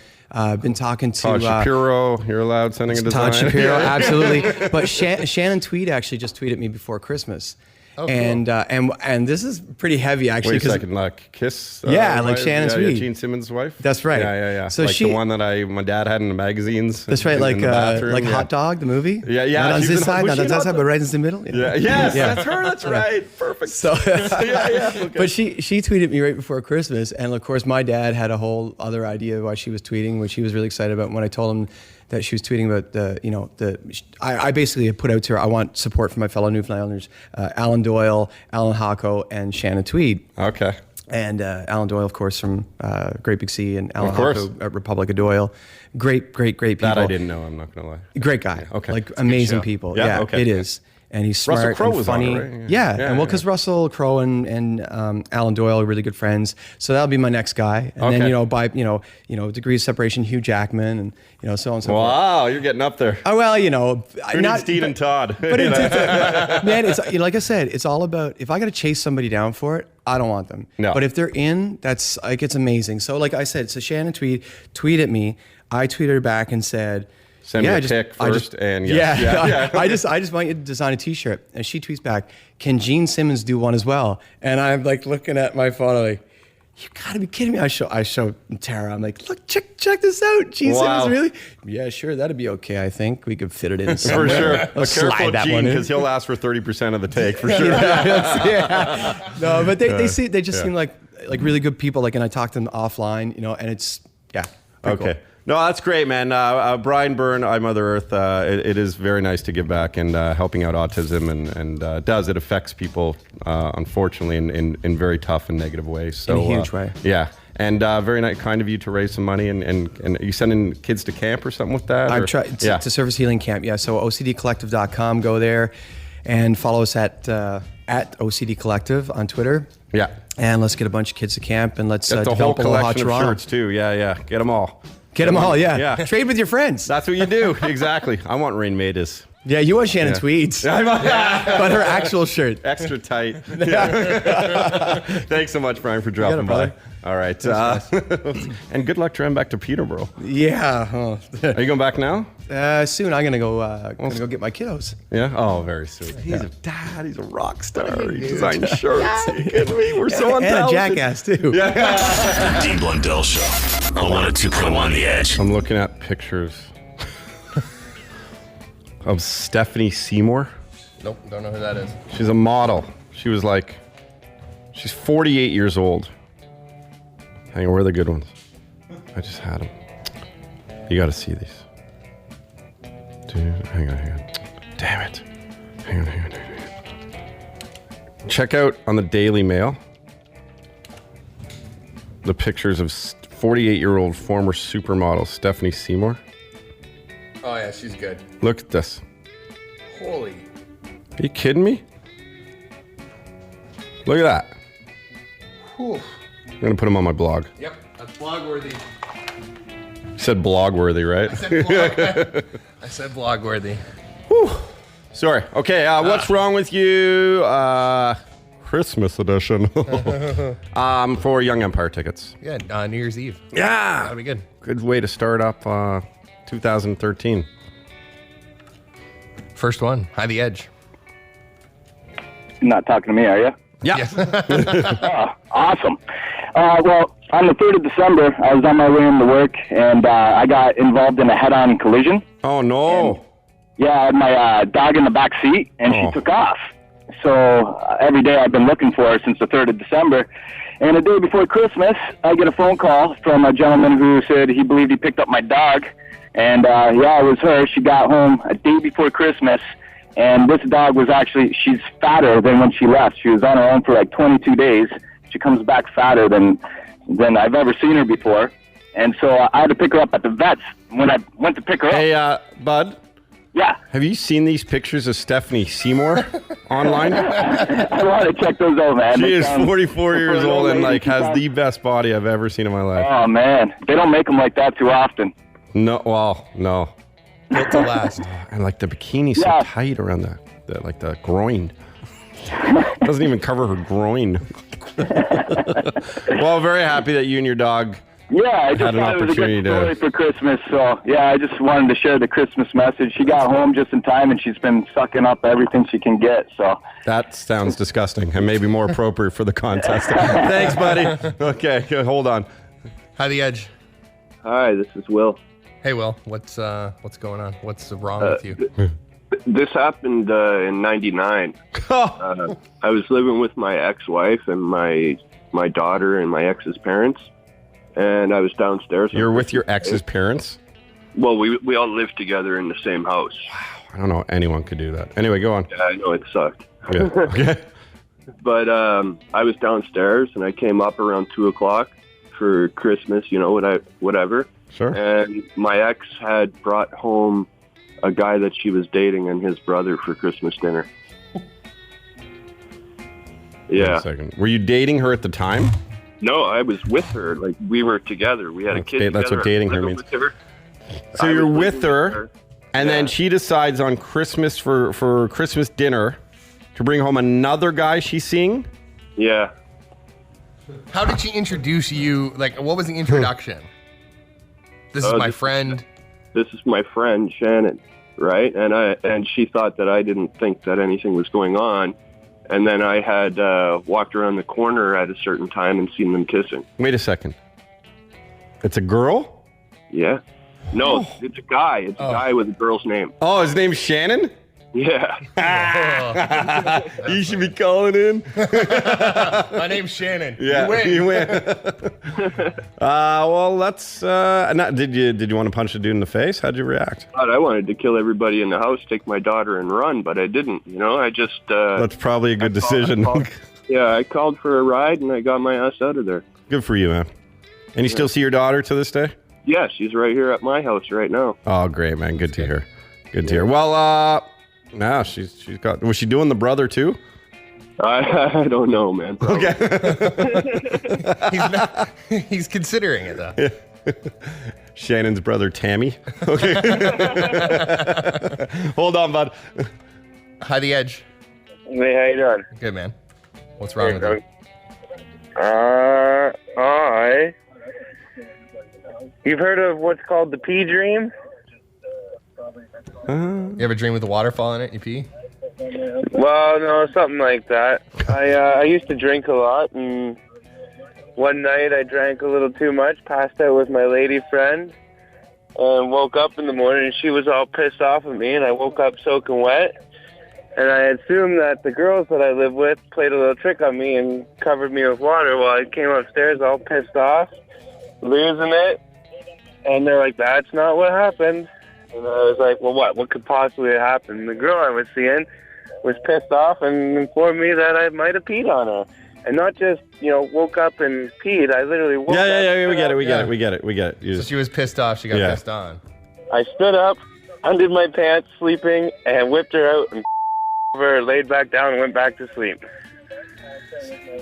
Been talking to Todd Shapiro. You're allowed sending a design. Todd Shapiro, absolutely. But Shannon Tweed actually just tweeted me before Christmas. Oh, cool. And this is pretty heavy actually. Wait a second, like Kiss? Like Shannon Tweed. Gene Simmons' wife? That's right. Yeah. So like the one that my dad had in the magazines. That's right, in the bathroom. Hot Dog, the movie? Yeah. Not on she's this in- side, was not she on that not side, the- but right in the middle. Yeah. Yes, that's her. That's right. Perfect. So, Okay. But she tweeted me right before Christmas, and of course my dad had a whole other idea why she was tweeting, which he was really excited about. When I told him that she was tweeting about I basically had put out to her, I want support from my fellow Newfoundlanders, Alan Doyle, Alan Hocko, and Shannon Tweed. Okay. And Alan Doyle, of course, from Great Big Sea, and Alan Of course. Hocko at Republic of Doyle. Great people. That I didn't know. I'm not gonna lie. Great guy. Okay. Like It's a good amazing show. people. Yeah, Yeah, okay, it okay. is. And he's Russell smart Crowe and was on it, funny. right? Yeah. Yeah, And well, because Russell Crowe and Alan Doyle are really good friends, so that'll be my next guy. And Okay. then by degrees of separation, Hugh Jackman, and so on and so forth. Wow, you're getting up there. Oh well, Who not needs Dean and Todd? But man, it's like I said, it's all about if I got to chase somebody down for it, I don't want them. No. But if they're in, that's like it's amazing. So like I said, so Shannon tweeted me. I tweeted her back and said, Send me a pic first, and yeah. I just want you to design a T-shirt. And she tweets back, can Gene Simmons do one as well? And I'm like looking at my phone, I'm like, you gotta be kidding me. I show Tara, I'm like, look, check this out. Gene Simmons, really? Yeah, sure, that'd be okay, I think. We could fit it in For somewhere. sure. I'll But slide careful, that Gene, one in. because he'll ask for 30% of the take for sure. No, but they just seem like really good people. Like, and I talked to them offline, and it's pretty Okay. cool. No, that's great, man. Brian Byrne, I Mother Earth. It is very nice to give back and helping out autism, and it affects people, unfortunately, in very tough and negative ways. So, In a huge way. Yeah. And very kind of you to raise some money. And are you sending kids to camp or something with that? I've tried to Service Healing Camp. Yeah. So OCDcollective.com. Go there and follow us at OCD Collective on Twitter. Yeah. And let's get a bunch of kids to camp, and let's Get the whole develop Aloha collection of Toronto. shirts too. Yeah. Get them all. Get them all, yeah. Yeah. Trade with your friends. That's what you do. Exactly. I want Rain Maidis. Yeah, you want Shannon tweeds. But her actual shirt. Extra tight. Yeah. Thanks so much, Brian, for dropping by. All right. And good luck driving back to Peterborough. Yeah. Are you going back now? Soon. I'm gonna go get my kiddos. Yeah. Oh, very sweet. He's a dad. He's a rock star. He designs shirts. Are you kidding me? We're so untalented. And a jackass too. Yeah. Dean Blundell Show on 102.1 The Edge. I'm looking at pictures of Stephanie Seymour. Nope, don't know who that is. She's a model. She's 48 years old. Hang on, where are the good ones? I just had them. You got to see these. Dude, hang on. Damn it. Hang on. Check out on the Daily Mail the pictures of 48-year-old former supermodel Stephanie Seymour. Oh, yeah, she's good. Look at this. Holy. Are you kidding me? Look at that. Whew. I'm going to put them on my blog. Yep, that's blog-worthy. You said blog-worthy, right? I said blog-worthy. Whew. Sorry. Okay, what's wrong with you? Christmas edition. For Young Empire tickets. Yeah, New Year's Eve. Yeah. That'd be good. Good way to start up 2013. First one. High the Edge. You're not talking to me, are you? Yeah. Awesome. Well, on the 3rd of December, I was on my way into work, and I got involved in a head-on collision. Oh, no. And, yeah, I had my dog in the back seat, and she took off. So every day I've been looking for her since the 3rd of December. And the day before Christmas, I get a phone call from a gentleman who said he believed he picked up my dog. And, yeah, it was her. She got home a day before Christmas. And this dog was she's fatter than when she left. She was on her own for like 22 days. She comes back fatter than I've ever seen her before. And so I had to pick her up at the vet's when I went to pick her up. Hey, Bud. Yeah. Have you seen these pictures of Stephanie Seymour online? I want to check those out, man. She is 44 years old and has the best body I've ever seen in my life. Oh, man. They don't make them like that too often. No, well, no. Built to last. And the bikini's so tight around the groin. Doesn't even cover her groin. Well, very happy that you and your dog I just had an thought it was a opportunity good story for Christmas. So, yeah, I just wanted to share the Christmas message. She got home just in time, and she's been sucking up everything she can get. So That sounds disgusting and maybe more appropriate for the contest. Thanks, buddy. Okay, hold on. High the Edge. Hi, this is Will. Hey, Will. What's going on? What's wrong with you? This happened in '99. I was living with my ex-wife and my daughter and my ex's parents, and I was downstairs. You're with your ex's parents? Well, we all lived together in the same house. Wow, I don't know anyone could do that. Anyway, go on. Yeah, I know it sucked. Yeah. Okay. But I was downstairs, and I came up around 2:00 for Christmas. Whatever. Sure. And my ex had brought home a guy that she was dating and his brother for Christmas dinner. Yeah. Wait a second. Were you dating her at the time? No, I was with her. Like, we were together. We had a kid together. That's what dating her means. So you're with her, and then she decides on Christmas for Christmas dinner to bring home another guy she's seeing? Yeah. How did she introduce you? Like, what was the introduction? This is my friend. This is my friend, Shannon, right? And she thought that I didn't think that anything was going on. And then I had walked around the corner at a certain time and seen them kissing. Wait a second. It's a girl? Yeah. No, it's a guy. It's a guy with a girl's name. Oh, his name's Shannon? Yeah. You should be calling in. My name's Shannon. Yeah, you win. Well, that's. Did you want to punch the dude in the face? How'd you react? God, I wanted to kill everybody in the house, take my daughter, and run, but I didn't. I just. That's probably a good decision. I called for a ride, and I got my ass out of there. Good for you, man. And you still see your daughter to this day? Yeah, she's right here at my house right now. Oh, great, man. Good to hear. Good to hear. Well, no, she's got. Was she doing the brother too? I don't know, man. Probably. Okay. He's considering it though. Shannon's brother, Tammy. Okay. Hold on, bud. Hi, The Edge. Hey, how you doing? Good, man. What's wrong with you? You've heard of what's called the pee dream? You ever dream with a waterfall in it? You pee? Well, no, something like that. I used to drink a lot, and one night I drank a little too much, passed out with my lady friend, and woke up in the morning, and she was all pissed off at me, and I woke up soaking wet. And I assumed that the girls that I live with played a little trick on me and covered me with water while I came upstairs all pissed off, losing it. And they're like, that's not what happened. And I was like, well, what could possibly have happened? The girl I was seeing was pissed off and informed me that I might have peed on her. And not just, woke up and peed. I literally woke up. Yeah, we get it. So she was pissed off. She got pissed on. I stood up, undid my pants, sleeping, and whipped her out and over, laid back down, and went back to sleep.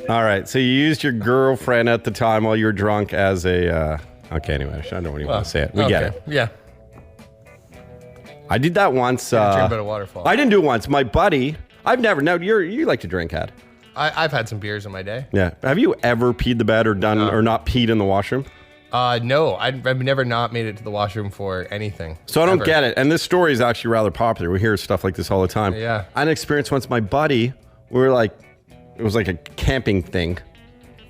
All right. So you used your girlfriend at the time while you were drunk as a... okay, anyway. I don't even want to say it. We get it. Yeah. I did that once. Dream about a waterfall. I didn't do it once. My buddy... I've never... Now, you like to drink, Ad. I've had some beers in my day. Yeah. Have you ever peed the bed or done or not peed in the washroom? No. I've never not made it to the washroom for anything. So I don't get it. And this story is actually rather popular. We hear stuff like this all the time. Yeah. I had an experience once. My buddy, we were like... It was like a camping thing.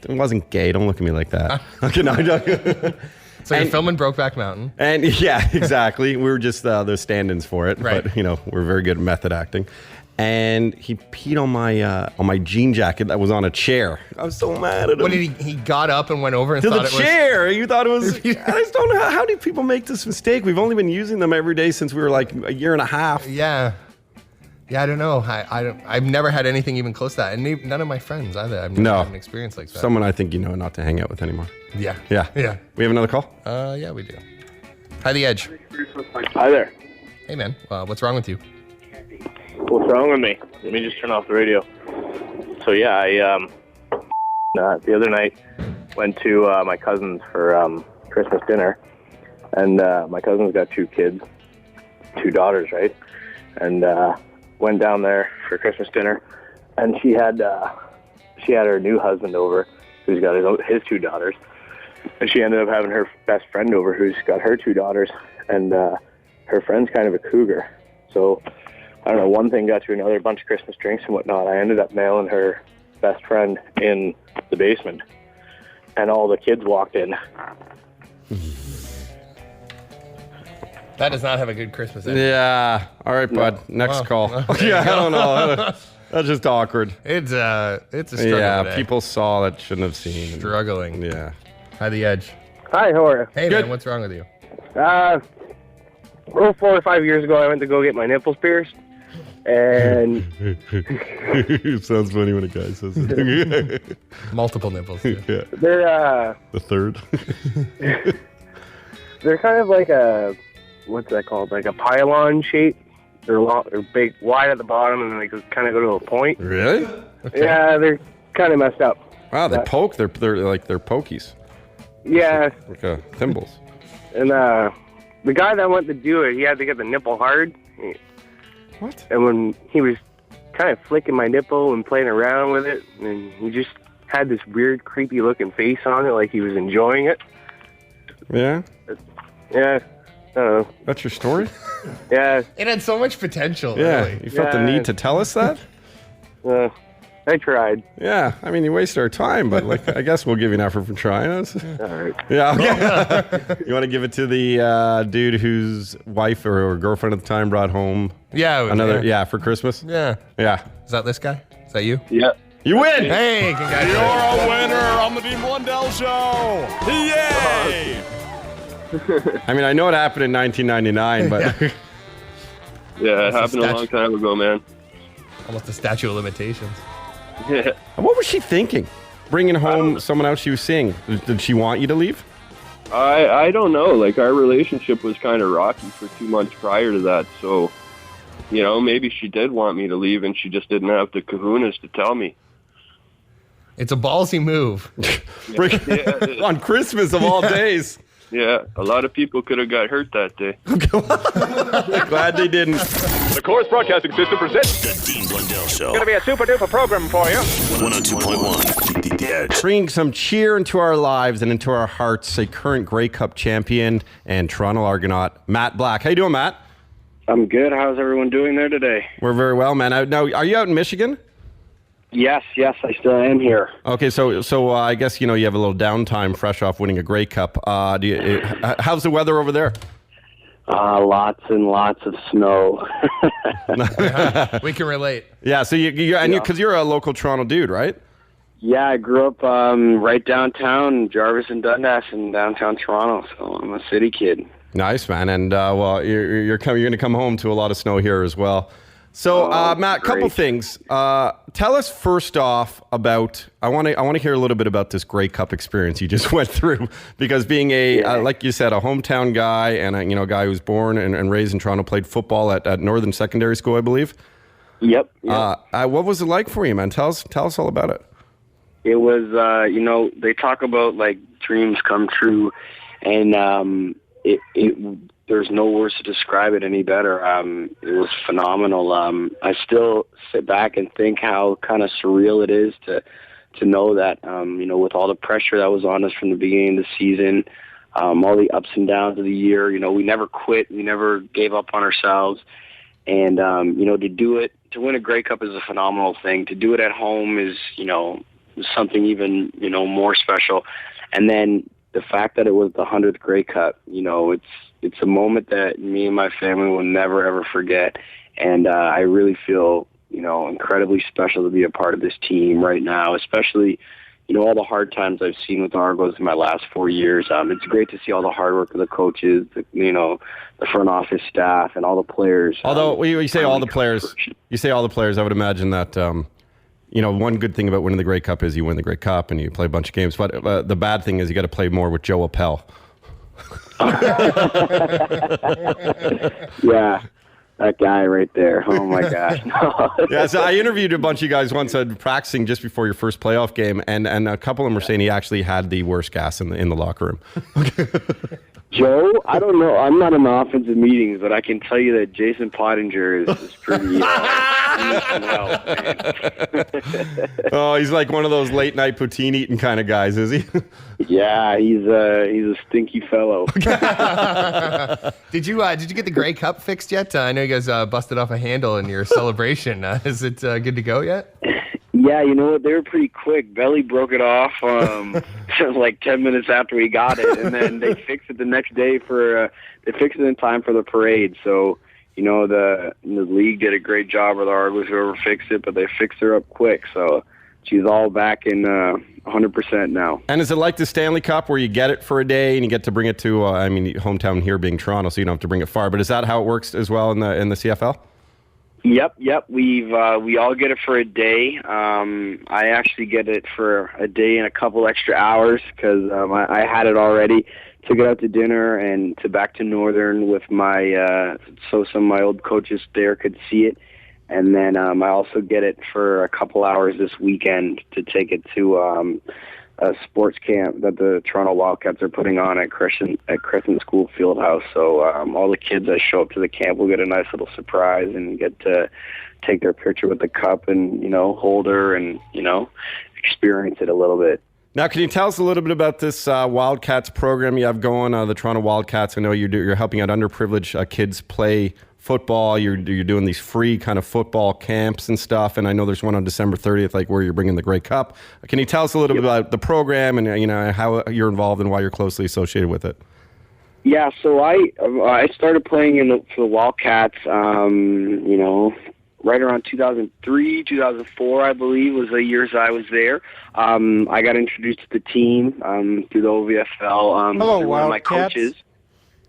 It wasn't gay. Don't look at me like that. Okay, no, I don't. So you're filming Brokeback Mountain. And yeah, exactly. We were just the stand-ins for it. Right. But, we're very good at method acting. And he peed on my jean jacket that was on a chair. I was so mad at him. What did he got up and went over and to thought the it was... chair. You thought it was... I just don't know. How do people make this mistake? We've only been using them every day since we were like a year and a half. Yeah. Yeah, I don't know. I've never had anything even close to that. And none of my friends either. I've never had an experience like that. Someone I think not to hang out with anymore. Yeah. Yeah. Yeah. We have another call? Yeah, we do. Hi, The Edge. Hi there. Hey, man. What's wrong with you? What's wrong with me? Let me just turn off the radio. So, yeah, I the other night went to my cousin's for Christmas dinner. And my cousin's got 2 kids, 2 daughters, right? And went down there for Christmas dinner, and she had her new husband over, who's got his 2 daughters, and she ended up having her best friend over, who's got her 2 daughters, and her friend's kind of a cougar. So I don't know, one thing got to another, a bunch of Christmas drinks and whatnot. I ended up mailing her best friend in the basement, and all the kids walked in. That does not have a good Christmas ending. Yeah. All right, bud. Next call. Yeah, I don't know. That's just awkward. It's a struggle. Yeah, today. people saw that shouldn't have seen. Struggling. Yeah. Hi, The Edge. Hi, how are you? Hey, man, what's wrong with you? 4 or 5 years ago, I went to go get my nipples pierced, and it sounds funny when a guy says it. Multiple nipples. Yeah. They're the third. They're kind of like a, what's that called? Like a pylon shape. They're long, they're big, wide at the bottom, and they kind of go to a point. Really? Okay. Yeah, they're kind of messed up. Wow, they poke. They're like they're pokies. Yeah. Like thimbles. And the guy that went to do it, he had to get the nipple hard. What? And when he was kind of flicking my nipple and playing around with it, and he just had this weird, creepy looking face on it, like he was enjoying it. Yeah? Yeah. I don't know. That's your story? Yeah. It had so much potential. Yeah. Really. You felt the need to tell us that? I tried. Yeah. I mean, you wasted our time, but I guess we'll give you an effort for trying us. All right. Yeah. Okay. You want to give it to the dude whose wife or girlfriend at the time brought home? Yeah. For Christmas? Yeah. Yeah. Is that this guy? Is that you? Yeah. You win. Hey, congratulations. You're a winner on the Dean Blundell Show. Yay. I mean, I know it happened in 1999, but... Yeah, it happened a long time ago, man. Almost a statute of limitations. Yeah. What was she thinking? Bringing home someone else she was seeing. Did she want you to leave? I don't know. Like, our relationship was kind of rocky for 2 months prior to that, so, maybe she did want me to leave and she just didn't have the kahunas to tell me. It's a ballsy move. On Christmas of all days. Yeah, a lot of people could have got hurt that day. Glad they didn't. The Chorus Broadcasting System presents the Dean Blundell Show. Gonna be a super duper program for you. 102.1 The Edge. Bringing some cheer into our lives and into our hearts, a current Grey Cup champion and Toronto Argonaut, Matt Black. How you doing, Matt? I'm good. How's everyone doing there today? We're very well, man. Now, are you out in Michigan? Yes, I still am here. Okay, so I guess you have a little downtime, fresh off winning a Grey Cup. How's the weather over there? Lots and lots of snow. We can relate. Yeah, so because you're a local Toronto dude, right? Yeah, I grew up right downtown, Jarvis and Dundas in downtown Toronto, so I'm a city kid. Nice, man, and you're going to come home to a lot of snow here as well. So, Matt, a couple things. Tell us first off about. I want to hear a little bit about this Grey Cup experience you just went through, because being like you said, a hometown guy and a guy who's born and raised in Toronto, played football at Northern Secondary School, I believe. Yep. What was it like for you, man? Tell us all about it. It was, they talk about like dreams come true, and there's no words to describe it any better. It was phenomenal. I still sit back and think how kind of surreal it is to know that, with all the pressure that was on us from the beginning of the season, all the ups and downs of the year, we never quit. We never gave up on ourselves. And, to win a Grey Cup is a phenomenal thing. To do it at home is, something even, more special. And then the fact that it was the 100th Grey Cup, it's a moment that me and my family will never, ever forget. And I really feel, incredibly special to be a part of this team right now, especially, all the hard times I've seen with the Argos in my last 4 years. It's great to see all the hard work of the coaches, the front office staff, and all the players. Although you say all the players, I would imagine that, one good thing about winning the Grey Cup is you win the Grey Cup and you play a bunch of games. But the bad thing is you got to play more with Joe Appel. Yeah, that guy right there. Oh my gosh. Yeah, so I interviewed a bunch of you guys once practicing just before your first playoff game, and a couple of them were saying he actually had the worst gas in the locker room. Joe, I don't know. I'm not in the offensive meetings, but I can tell you that Jason Pottinger is pretty Oh, he's like one of those late night poutine eating kind of guys, is he? Yeah, he's a stinky fellow. Did you get the Grey Cup fixed yet? I know you guys busted off a handle in your celebration. Is it good to go yet? Yeah, you know what? They were pretty quick. Belly broke it off like 10 minutes after we got it, and then they fixed it the next day they fixed it in time for the parade. So, the league did a great job, or the Argos, whoever fixed it, but they fixed her up quick. So she's all back in 100% now. And is it like the Stanley Cup where you get it for a day and you get to bring it to, hometown here being Toronto, so you don't have to bring it far, but is that how it works as well in the CFL? Yep. We all get it for a day. I actually get it for a day and a couple extra hours because I had it already. Took it out to dinner and back to Northern with my so some of my old coaches there could see it. And then I also get it for a couple hours this weekend to take it to a sports camp that the Toronto Wildcats are putting on at Crescent School Fieldhouse. So all the kids that show up to the camp will get a nice little surprise and get to take their picture with the cup and, hold her and, experience it a little bit. Now, can you tell us a little bit about this Wildcats program you have going, the Toronto Wildcats? I know you're helping out underprivileged kids play football. You're doing these free kind of football camps and stuff, and I know there's one on December 30th, like where you're bringing the Grey Cup. Can you tell us a little bit about the program and how you're involved and why you're closely associated with it? Yeah, so I started playing for the Wildcats, right around 2003, 2004, I believe, was the years I was there. I got introduced to the team through the OVFL. Hello, through one of my coaches.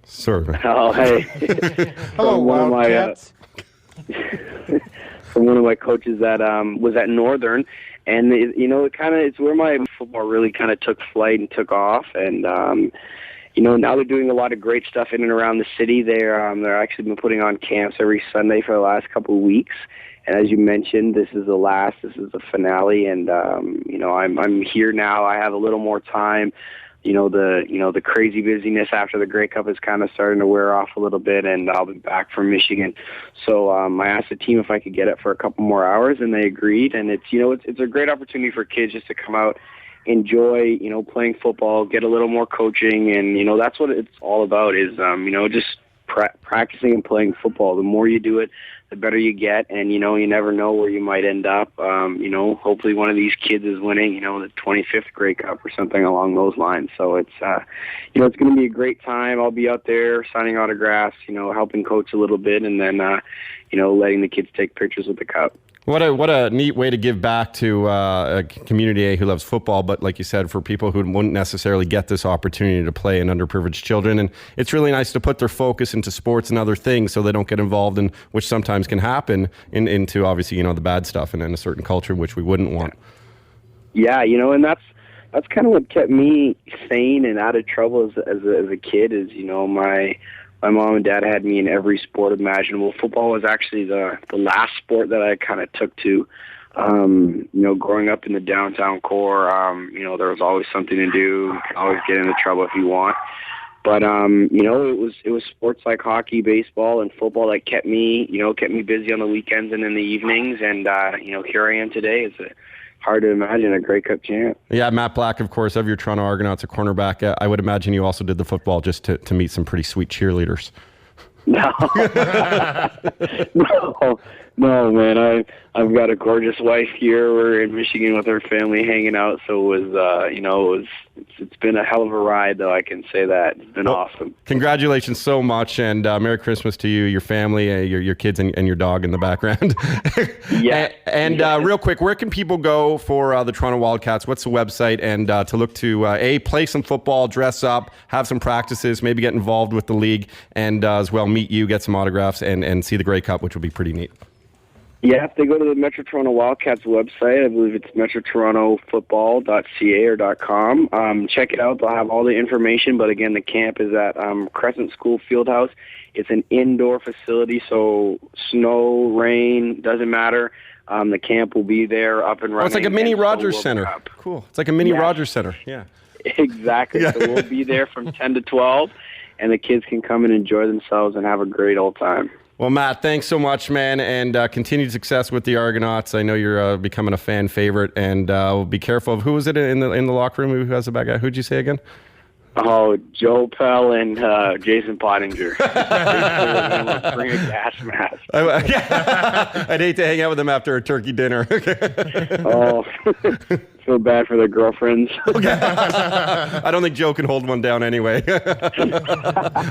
Sir. Oh, hey. Hello, Wildcats. From one of my coaches that was at Northern. And, it's where my football really kind of took flight and took off. And, now they're doing a lot of great stuff in and around the city. They're actually been putting on camps every Sunday for the last couple of weeks. And as you mentioned, this is the finale. And, I'm here now. I have a little more time. the crazy busyness after the Grey Cup is kind of starting to wear off a little bit, and I'll be back from Michigan. So I asked the team if I could get it for a couple more hours, and they agreed. And it's a great opportunity for kids just to come out, enjoy, playing football, get a little more coaching, and that's what it's all about is just practicing and playing football. The more you do it, the better you get, and you never know where you might end up. Hopefully one of these kids is winning, the 25th Grey Cup or something along those lines. So it's it's going to be a great time. I'll be out there signing autographs, helping coach a little bit, and then letting the kids take pictures with the cup. What a neat way to give back to a community who loves football, but like you said, for people who wouldn't necessarily get this opportunity to play in underprivileged children. And it's really nice to put their focus into sports and other things so they don't get involved in, which sometimes can happen, into obviously, the bad stuff and in a certain culture, which we wouldn't want. Yeah, and that's kind of what kept me sane and out of trouble as a kid is, my mom and dad had me in every sport imaginable. Football was actually the last sport that I kind of took to. Growing up in the downtown core, there was always something to do. You could always get into trouble if you want. But it was sports like hockey, baseball, and football that kept me busy on the weekends and in the evenings. And here I am today. It's hard to imagine a Grey Cup champ. Yeah, Matt Black, of course, of your Toronto Argonauts, a cornerback. I would imagine you also did the football just to meet some pretty sweet cheerleaders. No, no, man. I've got a gorgeous wife here. We're in Michigan with her family hanging out. So it was, it's been a hell of a ride, though. I can say that it's been awesome. Congratulations so much, and Merry Christmas to you, your family, your kids, and your dog in the background. Yeah. And real quick, where can people go for the Toronto Wildcats? What's the website? And to look to play some football, dress up, have some practices, maybe get involved with the league, and as well meet you, get some autographs, and see the Grey Cup, which will be pretty neat. Yeah, if they go to the Metro Toronto Wildcats website, I believe it's metrotorontoffootball.ca or .com. Check it out. They'll have all the information. But again, the camp is at Crescent School Fieldhouse. It's an indoor facility, so snow, rain, doesn't matter. The camp will be there up and running. Oh, it's like a mini Rogers Center. Cool. It's like a mini Rogers Center. Yeah. Exactly. Yeah. So we'll be there from 10 to 12, and the kids can come and enjoy themselves and have a great old time. Well, Matt, thanks so much, man, and continued success with the Argonauts. I know you're becoming a fan favorite, and be careful of who was it in the locker room who has the bad guy. Who'd you say again? Oh, Joe Pell and Jason Pottinger. Bring a gas mask. I'd hate to hang out with them after a turkey dinner. Oh, feel bad for their girlfriends. I don't think Joe can hold one down anyway.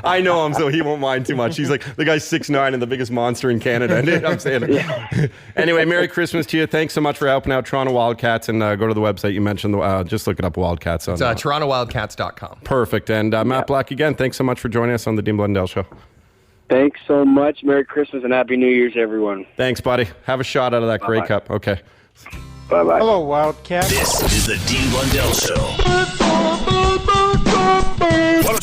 I know him, so he won't mind too much. He's like, the guy's 6'9" and the biggest monster in Canada. I'm saying it. Yeah. Anyway, Merry Christmas to you. Thanks so much for helping out Toronto Wildcats, and go to the website you mentioned. Just look it up, Wildcats. It's TorontoWildcats.com. Perfect. And Matt Black, again, thanks so much for joining us on the Dean Blundell Show. Thanks so much. Merry Christmas and Happy New Year's, everyone. Thanks, buddy. Have a shot out of that Grey Cup. Okay. Bye-bye. Hello, Wildcat. This is the Dean Blundell Show.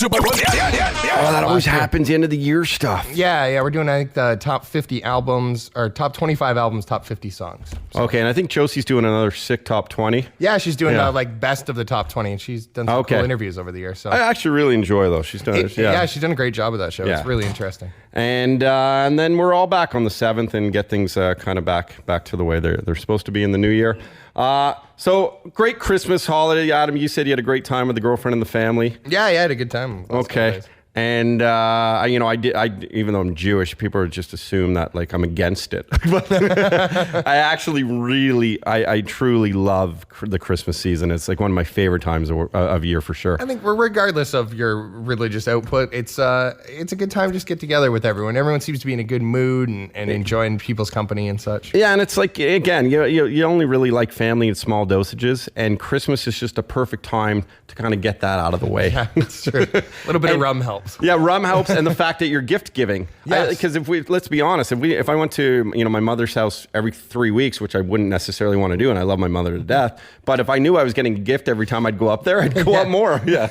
Oh, that always happens, the end of the year stuff. Yeah, we're doing, I think, the top 50 albums, or top 25 albums, top 50 songs. So. Okay, and I think Josie's doing another sick top 20. Yeah, she's doing best of the top 20, and she's done some cool interviews over the year. So I actually really enjoy those. She's done she's done a great job with that show. Yeah. It's really interesting. And then we're all back on the 7th and get things kind of back to the way they're supposed to be in the new year. So great Christmas holiday, Adam. You said you had a great time with the girlfriend and the family. Yeah, I had a good time. Okay. And I even though I'm Jewish, people just assume that like I'm against it. But I actually I truly love the Christmas season. It's like one of my favorite times of year for sure. I think regardless of your religious output, it's a good time to just get together with everyone. Everyone seems to be in a good mood and enjoying people's company and such. Yeah, and it's like, again, you only really like family in small dosages, and Christmas is just a perfect time to kind of get that out of the way. Yeah, that's true. A little bit of rum helps. Yeah, rum helps, and the fact that you're gift giving. Yes. Because let's be honest, if I went to my mother's house every 3 weeks, which I wouldn't necessarily want to do, and I love my mother to death, but if I knew I was getting a gift every time I'd go up there, I'd go up more. Yeah.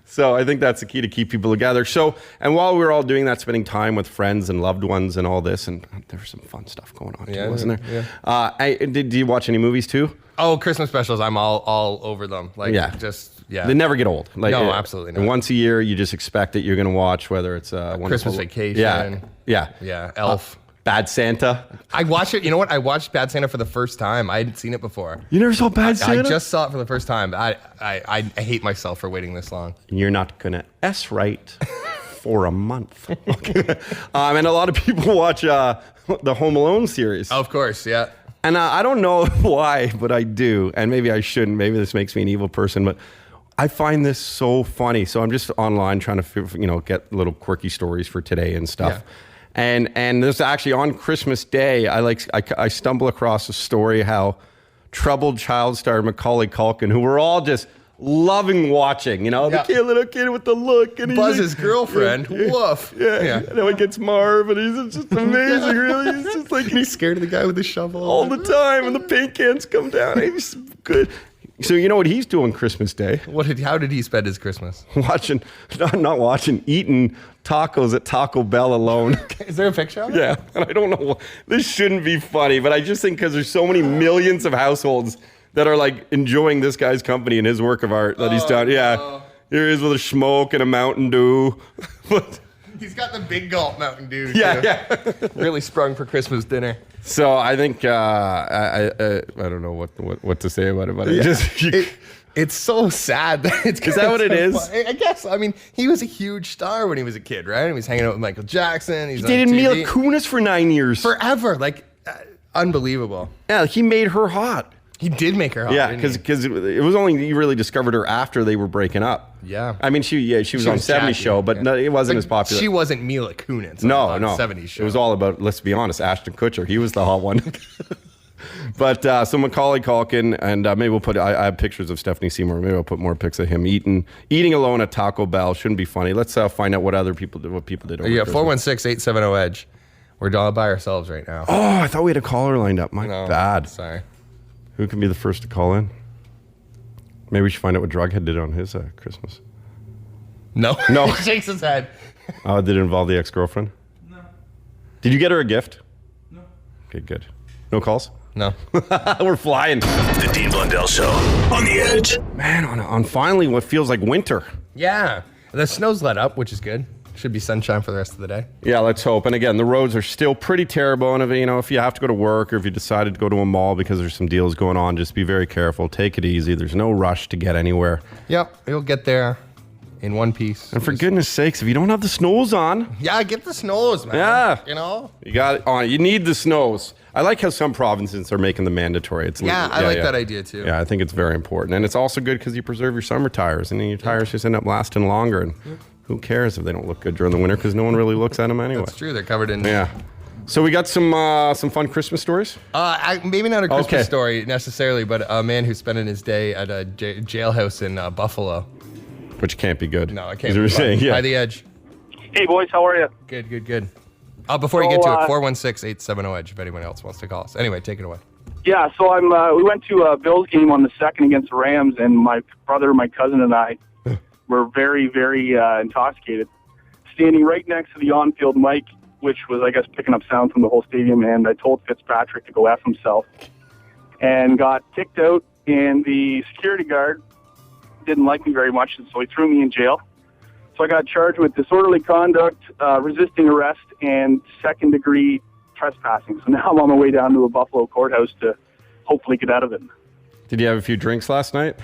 So I think that's the key to keep people together. So, and while we were all doing that, spending time with friends and loved ones and all this, and there was some fun stuff going on too, wasn't there? Yeah. Did you watch any movies too? Oh, Christmas specials! I'm all over them. Just Yeah. They never get old. Like, No, absolutely not. And once a year, you just expect that you're going to watch, whether it's Christmas Vacation. Yeah. Elf. Bad Santa. I watched it. You know what? I watched Bad Santa for the first time. I hadn't seen it before. You never saw Bad Santa? I just saw it for the first time. I hate myself for waiting this long. You're not going to S-right for a month. And a lot of people watch the Home Alone series. Of course, yeah. And I don't know why, but I do. And maybe I shouldn't. Maybe this makes me an evil person, but I find this so funny. So I'm just online trying to, get little quirky stories for today and stuff. Yeah. And there's actually on Christmas Day, I stumble across a story how troubled child star Macaulay Culkin, who we're all just loving watching, the little kid with the look, and Buzz's girlfriend. Woof. Yeah. And he gets Marv, and he's just amazing. Really, he's just like he's scared of the guy with the shovel all the time, and the paint cans come down. He's good. So you know what he's doing Christmas Day? How did he spend his Christmas? Eating tacos at Taco Bell alone. Is there a picture of it? Yeah, and I don't know. This shouldn't be funny, but I just think because there's so many millions of households that are like enjoying this guy's company and his work of art that he's done. Yeah, here he is with a smoke and a Mountain Dew. But he's got the big gulp Mountain Dew. Yeah. Really sprung for Christmas dinner. So I think I don't know what to say about it, but it's so sad that it's. Is that what it is? I guess. I mean, he was a huge star when he was a kid, right? He was hanging out with Michael Jackson. He dated Mila Kunis for 9 years. Forever, unbelievable. Yeah, he made her hot. He did make her hot. Yeah, because it was only you really discovered her after they were breaking up. Yeah. I mean, she was on 70s show, but no, it wasn't as popular. She wasn't Mila Kunis. No. 70s show. It was all about, let's be honest, Ashton Kutcher. He was the hot one. But so Macaulay Culkin, and maybe we'll put. I have pictures of Stephanie Seymour. Maybe I'll put more pics of him eating alone at Taco Bell. Shouldn't be funny. Let's find out what other people did. What people did. Yeah, 416-870-EDGE. We're all by ourselves right now. Oh, I thought we had a caller lined up. My bad. Sorry. Who can be the first to call in? Maybe we should find out what Drughead did on his Christmas. No. He shakes his head. Did it involve the ex-girlfriend? No. Did you get her a gift? No. Okay, good. No calls? No. We're flying. The Dean Blundell Show on the Edge. Man, on finally what feels like winter. Yeah. The snow's let up, which is good. Should be sunshine for the rest of the day. Yeah, let's hope. And again, the roads are still pretty terrible. And if you have to go to work or if you decided to go to a mall because there's some deals going on, just be very careful. Take it easy. There's no rush to get anywhere. Yep, you'll get there in one piece. And for goodness sakes, if you don't have the snows on. Yeah, get the snows, man. Yeah. You got it on. You need the snows. I like how some provinces are making them mandatory. I like that idea too. Yeah, I think it's very important. And it's also good because you preserve your summer tires. And then your tires just end up lasting longer. And who cares if they don't look good during the winter because no one really looks at them anyway. That's true. They're covered in... Yeah. So we got some fun Christmas stories? Maybe not a Christmas story necessarily, but a man who's spending his day at a jailhouse in Buffalo. Which can't be good. No, it can't be good. By the Edge. Hey, boys. How are you? Good. Before you get to it, 416-870-EDGE if anyone else wants to call us. Anyway, take it away. Yeah, so we went to a Bills game on the 2nd against the Rams, and my brother, my cousin, and I were very, very intoxicated, standing right next to the on-field mic, which was, I guess, picking up sound from the whole stadium, and I told Fitzpatrick to go F himself, and got kicked out, and the security guard didn't like me very much, and so he threw me in jail. So I got charged with disorderly conduct, resisting arrest, and second-degree trespassing. So now I'm on my way down to a Buffalo courthouse to hopefully get out of it. Did you have a few drinks last night?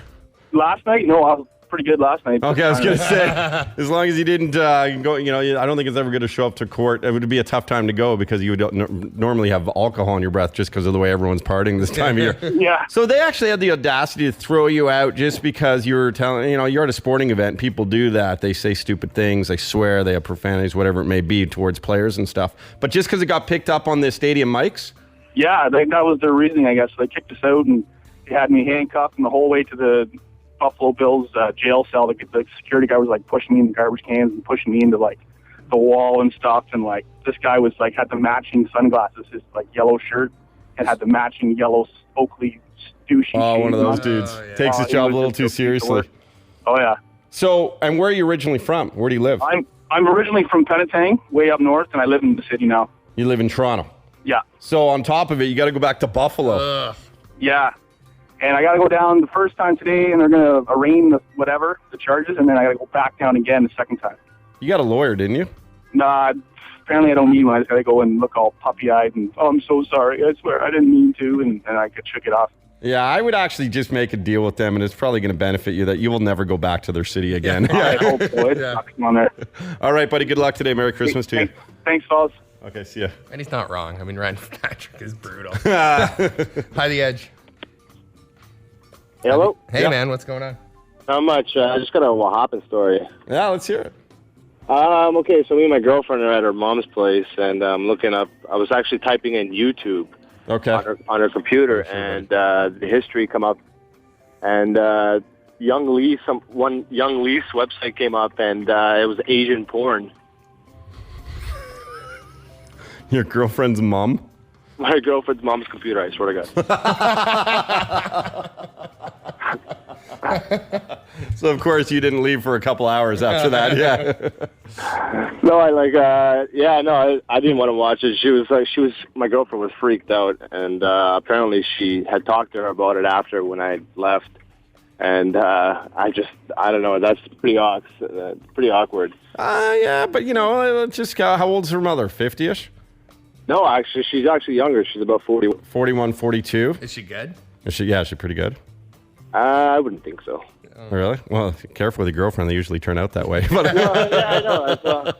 Last night? No, I was pretty good last night. Okay, I was going to say, as long as you didn't go, I don't think it's ever going to show up to court. It would be a tough time to go because you would normally have alcohol in your breath just because of the way everyone's partying this time of year. Yeah. So they actually had the audacity to throw you out just because you were telling, you're at a sporting event. People do that. They say stupid things. They swear. They have profanities, whatever it may be, towards players and stuff. But just because it got picked up on the stadium mics? Yeah, that was their reasoning, I guess. They kicked us out and they had me handcuffed and the whole way to the Buffalo Bills jail cell. The security guy was pushing me in the garbage cans and pushing me into the wall and stuff. And this guy was had the matching sunglasses, his yellow shirt, and had the matching yellow Oakley douchey. Oh, one of those dudes takes his job a little too seriously. Oh yeah. So, and where are you originally from? Where do you live? I'm originally from Penetang, way up north, and I live in the city now. You live in Toronto. Yeah. So on top of it, you got to go back to Buffalo. Yeah. And I got to go down the first time today, and they're going to arraign the charges, and then I got to go back down again the second time. You got a lawyer, didn't you? Nah, apparently I don't need one. I just got to go and look all puppy-eyed and, oh, I'm so sorry. I swear I didn't mean to, and I could shook it off. Yeah, I would actually just make a deal with them, and it's probably going to benefit you that you will never go back to their city again. I hope so. Come on there. All right, buddy. Good luck today. Merry Christmas to you. Thanks, fellas. Okay, see ya. And he's not wrong. I mean, Ryan Patrick is brutal. Hi, The Edge. Hello? Hey, man. What's going on? Not much. I just got a hopping story. Yeah, let's hear it. Okay, so me and my girlfriend are at her mom's place, and I'm looking up. I was actually typing in YouTube on her computer, and the history come up, and one Young Lease website came up, and it was Asian porn. Your girlfriend's mom? My girlfriend's mom's computer, I swear to God. So, of course, you didn't leave for a couple hours after that, yeah. No, I didn't want to watch it. My girlfriend was freaked out, and apparently she had talked to her about it after when I left. And I don't know, that's pretty awkward. Yeah, but, just how old's her mother, 50-ish? No, actually, she's actually younger. She's about 40. 41, 42. Is she good? Is she pretty good? I wouldn't think so. Really? Well, careful with your girlfriend. They usually turn out that way. But, I know. That's,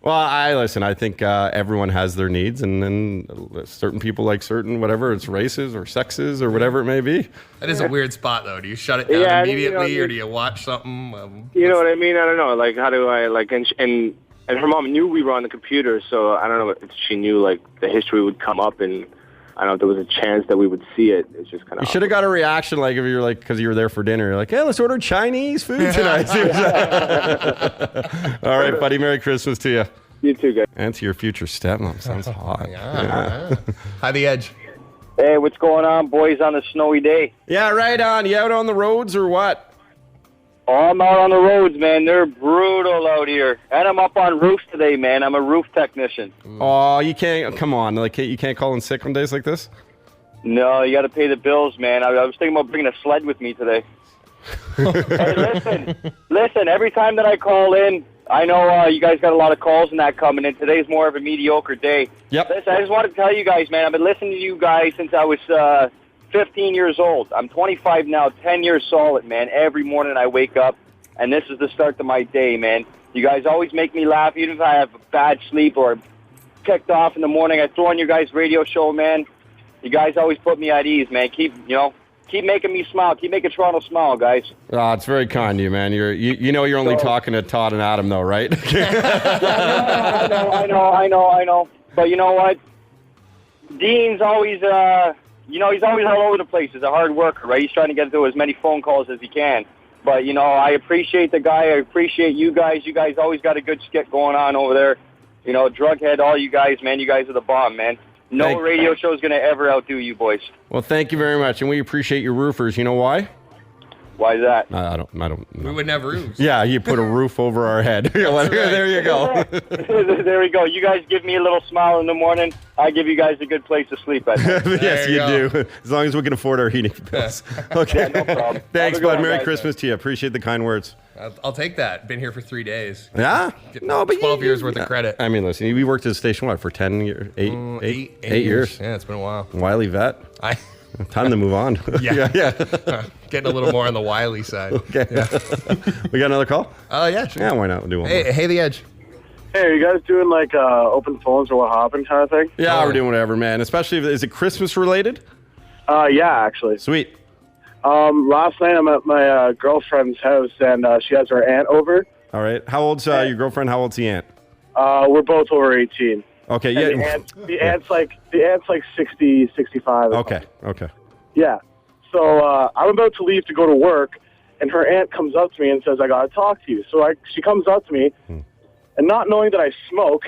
Well, I think everyone has their needs, and then certain people like certain, whatever, it's races or sexes or whatever it may be. That is a weird spot, though. Do you shut it down immediately, or do you watch something? You know what I mean? I don't know. Like, how do I, and her mom knew we were on the computer, so I don't know if she knew, the history would come up, and I don't know if there was a chance that we would see it. It's just kind of... You should have got a reaction, if you're because you were there for dinner. You're like, hey, let's order Chinese food tonight. All right, buddy. Merry Christmas to you. You too, guys. And to your future stepmom. Sounds hot. Yeah. Hi, The Edge. Hey, what's going on, boys, on a snowy day? Yeah, right on. You out on the roads or what? Oh, I'm out on the roads, man. They're brutal out here. And I'm up on roofs today, man. I'm a roof technician. Oh, you can't. Come on. You can't call in sick on days like this? No, you got to pay the bills, man. I was thinking about bringing a sled with me today. Hey, listen. Every time that I call in, I know you guys got a lot of calls and that coming in. Today's more of a mediocre day. Yep. Listen, I just wanted to tell you guys, man, I've been listening to you guys since I was 15 years old. I'm 25 now, 10 years solid, man. Every morning I wake up, and this is the start of my day, man. You guys always make me laugh, even if I have a bad sleep or kicked off in the morning. I throw on your guys' radio show, man. You guys always put me at ease, man. Keep making me smile. Keep making Toronto smile, guys. Oh, it's very kind of you, man. You're only talking to Todd and Adam, though, right? I know. But you know what? Dean's always, he's always all over the place. He's a hard worker, right? He's trying to get to as many phone calls as he can. But, I appreciate the guy. I appreciate you guys. You guys always got a good skit going on over there. Drughead, all you guys, man. You guys are the bomb, man. No radio show is going to ever outdo you boys. Well, thank you very much, and we appreciate your roofers. You know why? Why is that? I don't know. We wouldn't have roofs. Yeah, you put a roof over our head. There you go. There we go. You guys give me a little smile in the morning. I give you guys a good place to sleep at night. Yes, you do. As long as we can afford our heating bills. Okay. Yeah, no problem. Thanks, bud. Merry Christmas to you. Appreciate the kind words. I'll take that. Been here for 3 days. Yeah? No, but 12 years worth of credit. I mean, listen, we worked at the station, for 10 years? 8 years? Yeah, it's been a while. Wily vet. Time to move on. Yeah. Getting a little more on the wily side. Okay. Yeah. We got another call? Yeah, sure. Yeah, why not? We'll do one more. Hey, The Edge. Hey, are you guys doing open phones or what hopping kind of thing? Yeah, we're doing whatever, man. Especially is it Christmas related? Yeah, actually. Sweet. Last night I'm at my girlfriend's house, and she has her aunt over. All right. How old's your girlfriend? How old's the aunt? We're both over 18. Okay, and yeah. The aunt's like 60, 65. Okay. Yeah. So I'm about to leave to go to work, and her aunt comes up to me and says, I got to talk to you. So she comes up to me, and not knowing that I smoke,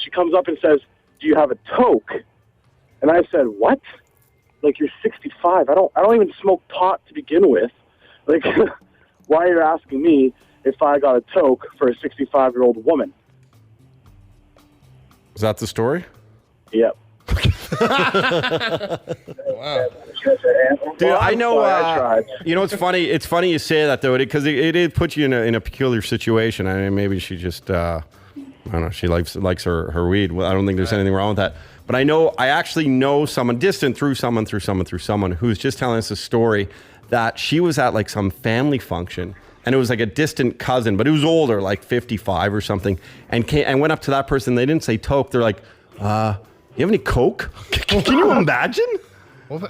she comes up and says, do you have a toke? And I said, what? You're 65. I don't even smoke pot to begin with. Why are you asking me if I got a toke for a 65-year-old woman? Is that the story? Yep. Wow. Dude, I know. You know, it's funny. It's funny you say that though, because it puts you in a peculiar situation. I mean, maybe she just, I don't know. She likes her weed. Well, I don't think there's anything wrong with that. But I actually know someone distant through someone who's just telling us a story that she was at like some family function, and it was like a distant cousin, but it was older, like 55 or something, and went up to that person. They didn't say toke. They're like, you have any coke? Can you imagine? Well,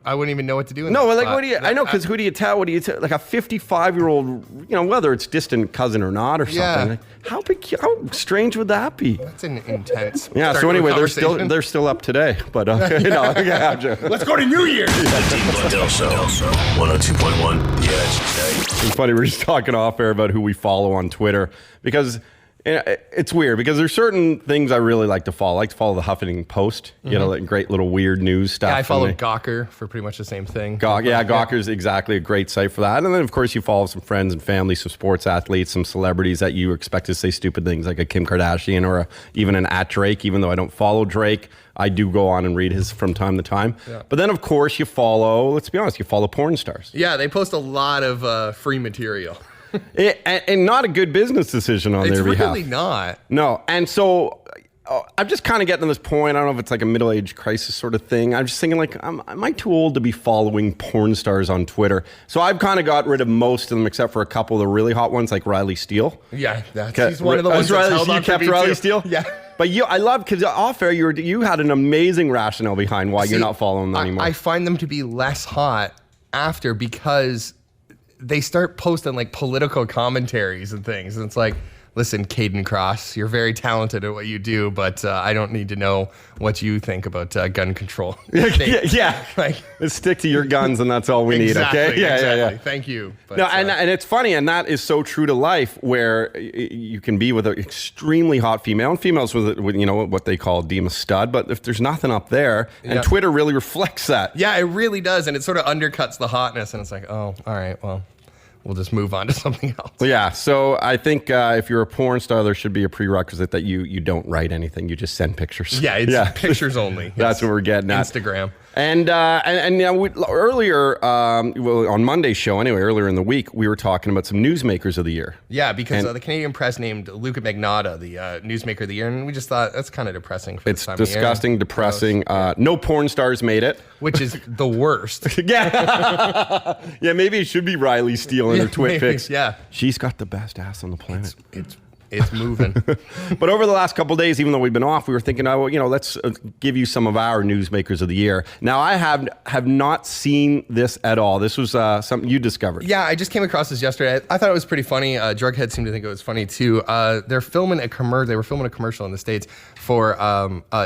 I wouldn't even know what to do. No, like, what do you? I know, because who do you tell? What do you tell? Like a 55-year-old, you know, whether it's distant cousin or not, or something. Yeah. Like, how strange would that be? That's an intense. Yeah. So anyway, they're still up today, but you know, let's go to New Year's. The Dean Blundell Show, 102.1. Yeah, it's funny. We're just talking off air about who we follow on Twitter, because it's weird, because there's certain things I really like to follow. I like to follow the Huffington Post. You know, like great little weird news stuff. Yeah, I follow Gawker for pretty much the same thing. Gawker's exactly a great site for that. And then, of course, you follow some friends and family, some sports athletes, some celebrities that you expect to say stupid things, like a Kim Kardashian or even an @Drake. Even though I don't follow Drake, I do go on and read his from time to time. Yeah. But then, of course, you follow, let's be honest, you follow porn stars. Yeah, they post a lot of free material. And not a good business decision on their behalf. It's really not. No. And so I'm just kind of getting to this point. I don't know if it's like a middle-age crisis sort of thing. I'm just thinking, like, am I too old to be following porn stars on Twitter? So I've kind of got rid of most of them, except for a couple of the really hot ones, like Riley Steele. Yeah, he's one of the ones that's held on for me too. Riley Steele? Yeah. But I love, because off air, you had an amazing rationale behind why you're not following them anymore. I find them to be less hot after, because they start posting like political commentaries and things. And it's like, listen, Caden Cross, you're very talented at what you do, but I don't need to know what you think about gun control. Yeah. Like, let's stick to your guns, and that's all we need, okay? Yeah. Thank you. But, no, and it's funny, and that is so true to life, where you can be with an extremely hot female, and females with you know, what they call deem a stud, but if there's nothing up there, and Twitter really reflects that. Yeah, it really does, and it sort of undercuts the hotness, and it's like, oh, all right, well, we'll just move on to something else. Yeah, so I think if you're a porn star, there should be a prerequisite that you don't write anything. You just send pictures. Yeah, it's pictures only. That's what we're getting at. Instagram. And you know, earlier, on Monday's show, anyway, earlier in the week, we were talking about some newsmakers of the year. Yeah, because the Canadian Press named Luca Magnotta the newsmaker of the year, and we just thought that's kind of depressing. For it's disgusting, depressing. No porn stars made it, which is the worst. Yeah, maybe it should be Riley Steele in her twit pics. Yeah, she's got the best ass on the planet. It's moving. But over the last couple of days, even though we've been off, we were thinking, let's give you some of our newsmakers of the year. Now, I have not seen this at all. This was something you discovered. Yeah, I just came across this yesterday. I thought it was pretty funny. Jughead seemed to think it was funny too. They were filming a commercial in the States for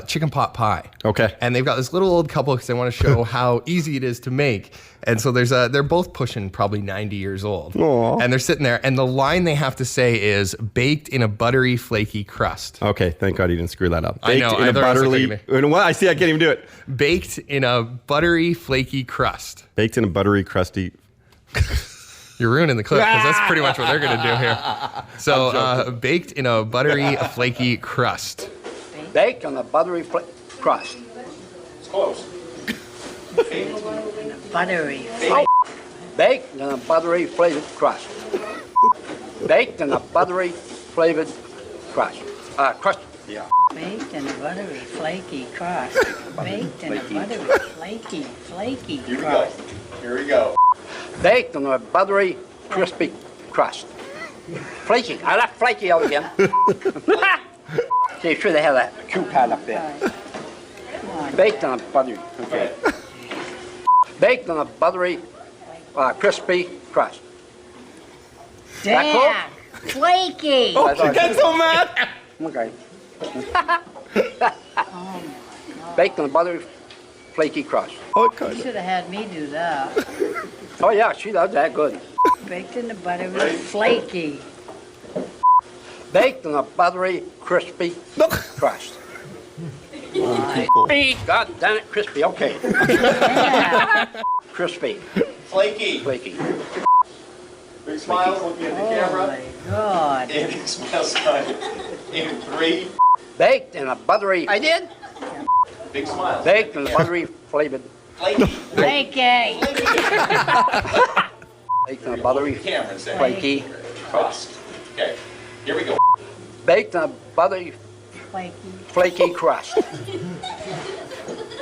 chicken pot pie. Okay. And they've got this little old couple because they want to show how easy it is to make. And so they're both pushing probably 90 years old. Aww. And they're sitting there, and the line they have to say is baked in a buttery, flaky crust. Okay, thank God you didn't screw that up. I know. Baked in a buttery... What? I see, I can't even do it. Baked in a buttery, flaky crust. Baked in a buttery, crusty... You're ruining the clip, because that's pretty much what they're going to do here. So, baked in a buttery, flaky crust. Baked on a buttery crust. It's close. Buttery. Baked in a buttery flavored crust. Baked in a buttery flavored crust. Crust. Yeah. Baked in a buttery flaky crust. Baked in a buttery flaky crust. Here we go. Baked on a buttery crispy crust. Flaky. I left flaky out again. See, sure they have that cue card up there. Baked on a buttery. Okay. Baked on a buttery, crispy crust. Damn! Flaky! Oh, she gets so mad! Okay. Baked on a buttery, flaky crust. You should have had me do that. Oh, yeah, she does that good. Baked in the buttery, flaky. Baked on a buttery, crispy crust. God damn it, crispy, okay. Yeah. Crispy. Flaky. Flaky. Big smiles looking at the camera. Oh my God. And smiles on in 3. Baked in a buttery. I did? Big smile. Baked and buttery flavored. Flaky. Flaky. Baked and buttery Cameron, say. flaky. Crust. Okay. Here we go. Baked and buttery flaky crust.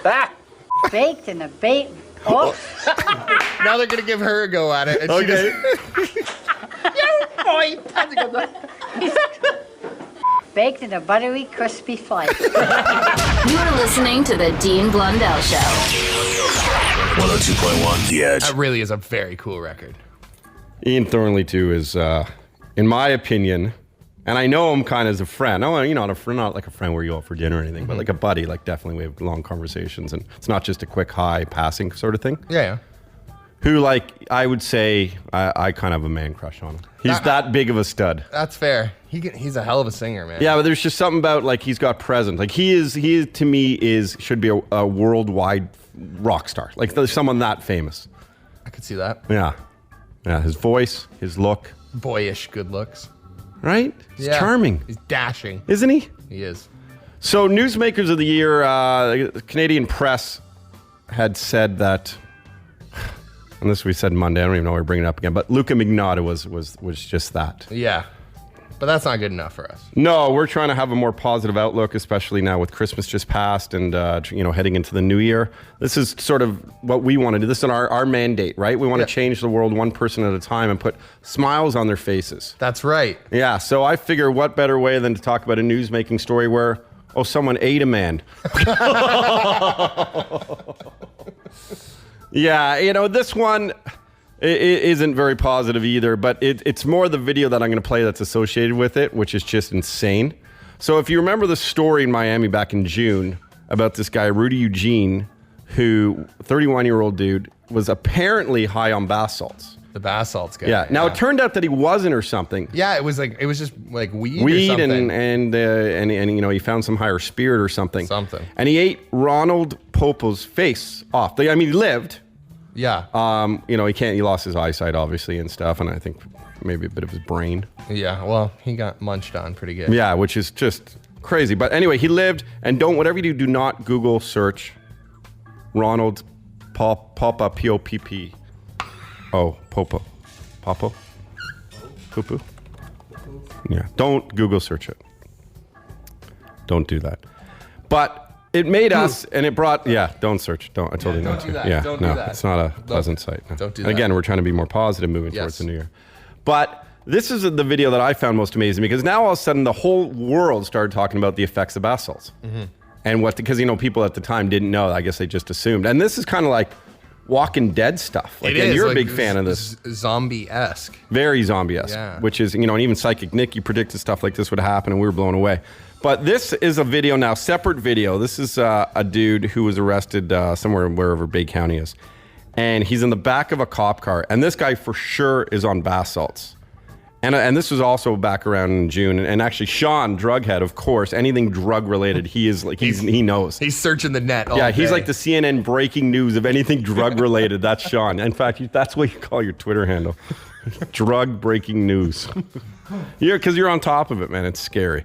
Back. Baked in a bait. Oh. Now they're gonna give her a go at it. And she Okay. Baked in a buttery, crispy flake. You are listening to the Dean Blundell Show. 102.1 The Edge. That really is a very cool record. Ian Thornley too is, in my opinion, and I know him kind of as a friend. No, not like a friend where you go out for dinner or anything, but like a buddy. Like definitely we have long conversations, and it's not just a quick hi passing sort of thing. Yeah. Who, like, I would say I kind of have a man crush on him. He's that big of a stud. That's fair. He's a hell of a singer, man. Yeah, but there's just something about, like, he's got presence. Like, he is to me should be a worldwide rock star. Like, there's someone that famous. I could see that. Yeah. Yeah, his voice, his look. Boyish good looks. Right? He's charming. He's dashing. Isn't he? He is. So, Newsmakers of the Year, the Canadian Press had said that, and this we said Monday, I don't even know why we're bringing it up again, but Luca Magnotta was just that. Yeah. But that's not good enough for us. No, we're trying to have a more positive outlook, especially now with Christmas just passed and heading into the new year. This is sort of what we want to do. This is our mandate, right? We want to change the world one person at a time and put smiles on their faces. That's right. Yeah, so I figure what better way than to talk about a news-making story where, someone ate a man. Yeah, this one isn't very positive either, but it's more the video that I'm going to play that's associated with it, which is just insane. So if you remember the story in Miami back in June about this guy, Rudy Eugene, who, 31-year-old dude, was apparently high on bath salts. The bath salts guy. Yeah. Now, it turned out that he wasn't or something. Yeah, it was just like weed or something. and he found some higher spirit or something. And he ate Ronald Popo's face off. He lived. Yeah. He lost his eyesight obviously and stuff, and I think maybe a bit of his brain. Yeah, well, he got munched on pretty good. Yeah, which is just crazy. But anyway, he lived, and whatever you do not Google search Ronald Popa P-O-P-P. Oh, Popo. Popo? Poo-poo? Yeah, don't Google search it. Don't do that. But it made us, and it brought, don't search. I told you not to. Don't do that. It's not a pleasant sight. No. Don't do and that. again, we're trying to be more positive moving towards the new year. But this is the video that I found most amazing, because now all of a sudden the whole world started talking about the effects of bath salts. Mm-hmm. And because people at the time didn't know. I guess they just assumed. And this is kind of like Walking Dead stuff. Like, and you're a big fan of this. Zombie-esque. Very zombie-esque. Yeah. Which is, and even Psychic Nick, you predicted stuff like this would happen, and we were blown away. But this is a video now, separate video. This is a dude who was arrested somewhere, wherever Bay County is. And he's in the back of a cop car. And this guy for sure is on bath salts. And this was also back around in June. And actually, Sean, drughead, of course, anything drug related, he is like, he knows. He's searching the net all Yeah, he's day. like the CNN breaking news of anything drug related. That's Sean. In fact, that's what you call your Twitter handle. Drug breaking news. Because you're on top of it, man. It's scary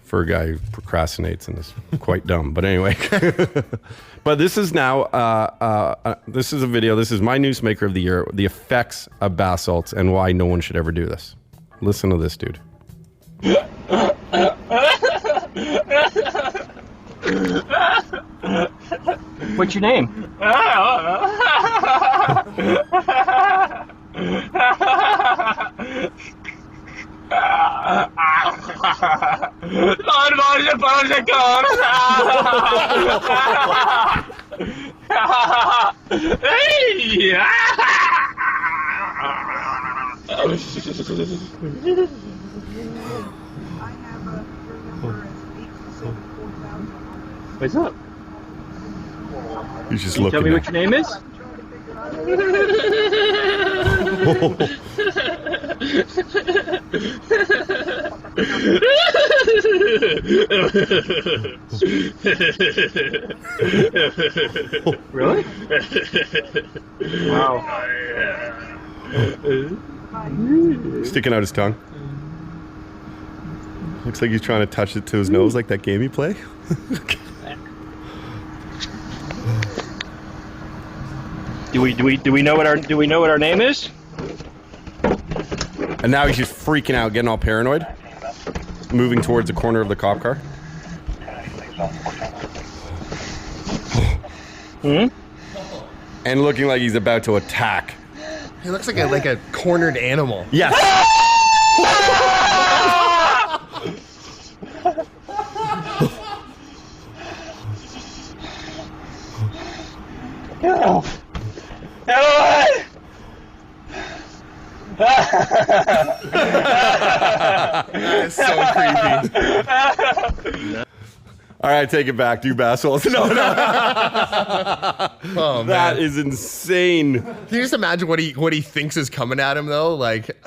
for a guy who procrastinates and is quite dumb. But anyway. But this is now, this is a video. This is my newsmaker of the year, the effects of bath salts and why no one should ever do this. Listen to this, dude. What's your name? What's up? He's just Can you looking. tell me what your name is? Really? Wow. Sticking out his tongue. Looks like he's trying to touch it to his nose like that game you play. Do we know what our name is? And now he's just freaking out, getting all paranoid, moving towards the corner of the cop car. And looking like he's about to attack. He looks like a cornered animal. Yes. Get off! Get away! That's so creepy. All right, take it back, you assholes. No. Oh, that man. is insane. Can you just imagine what he thinks is coming at him though? Like,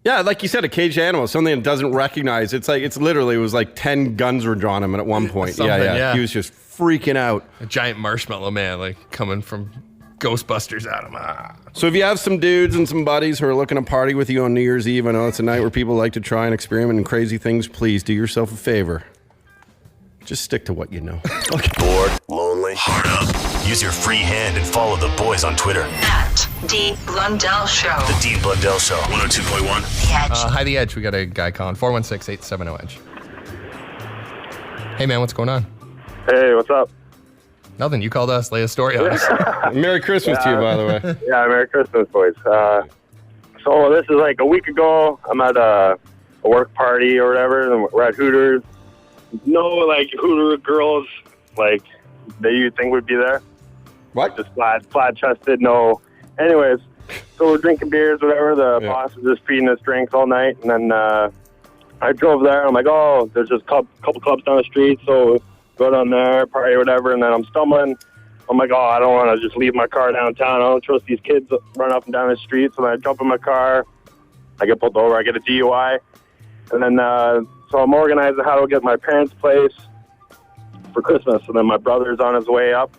yeah, like you said, a caged animal, something it doesn't recognize. It was like 10 guns were drawn him at one point. Yeah. He was just freaking out. A giant marshmallow man, like coming from Ghostbusters at him. So if you have some dudes and some buddies who are looking to party with you on New Year's Eve, I know it's a night where people like to try and experiment in crazy things. Please do yourself a favor. Just stick to what you know. Bored, lonely, hard up. Use your free hand and follow the boys on Twitter. At Dean Blundell Show. The Dean Blundell Show, 102.1. The Edge. Hi, The Edge. We got a guy calling. 416-870-EDGE. Hey, man, what's going on? Hey, what's up? Nothing. You called us. Lay a story on us. Merry Christmas to you, by the way. Yeah, Merry Christmas, boys. So this is like a week ago. I'm at a work party or whatever, and we're at Hooters. No, like Hooter girls, like that you think would be there. What? Just flat chested. No. Anyways, so we're drinking beers, whatever. The boss was just feeding us drinks all night, and then I drove there. I'm like, oh, there's just a couple clubs down the street, so go down there, party, whatever. And then I'm stumbling. I'm like, oh, I don't want to just leave my car downtown. I don't trust these kids run up and down the street. So then I jump in my car. I get pulled over. I get a DUI, and then. So I'm organizing how to get my parents' place for Christmas. And then my brother's on his way up.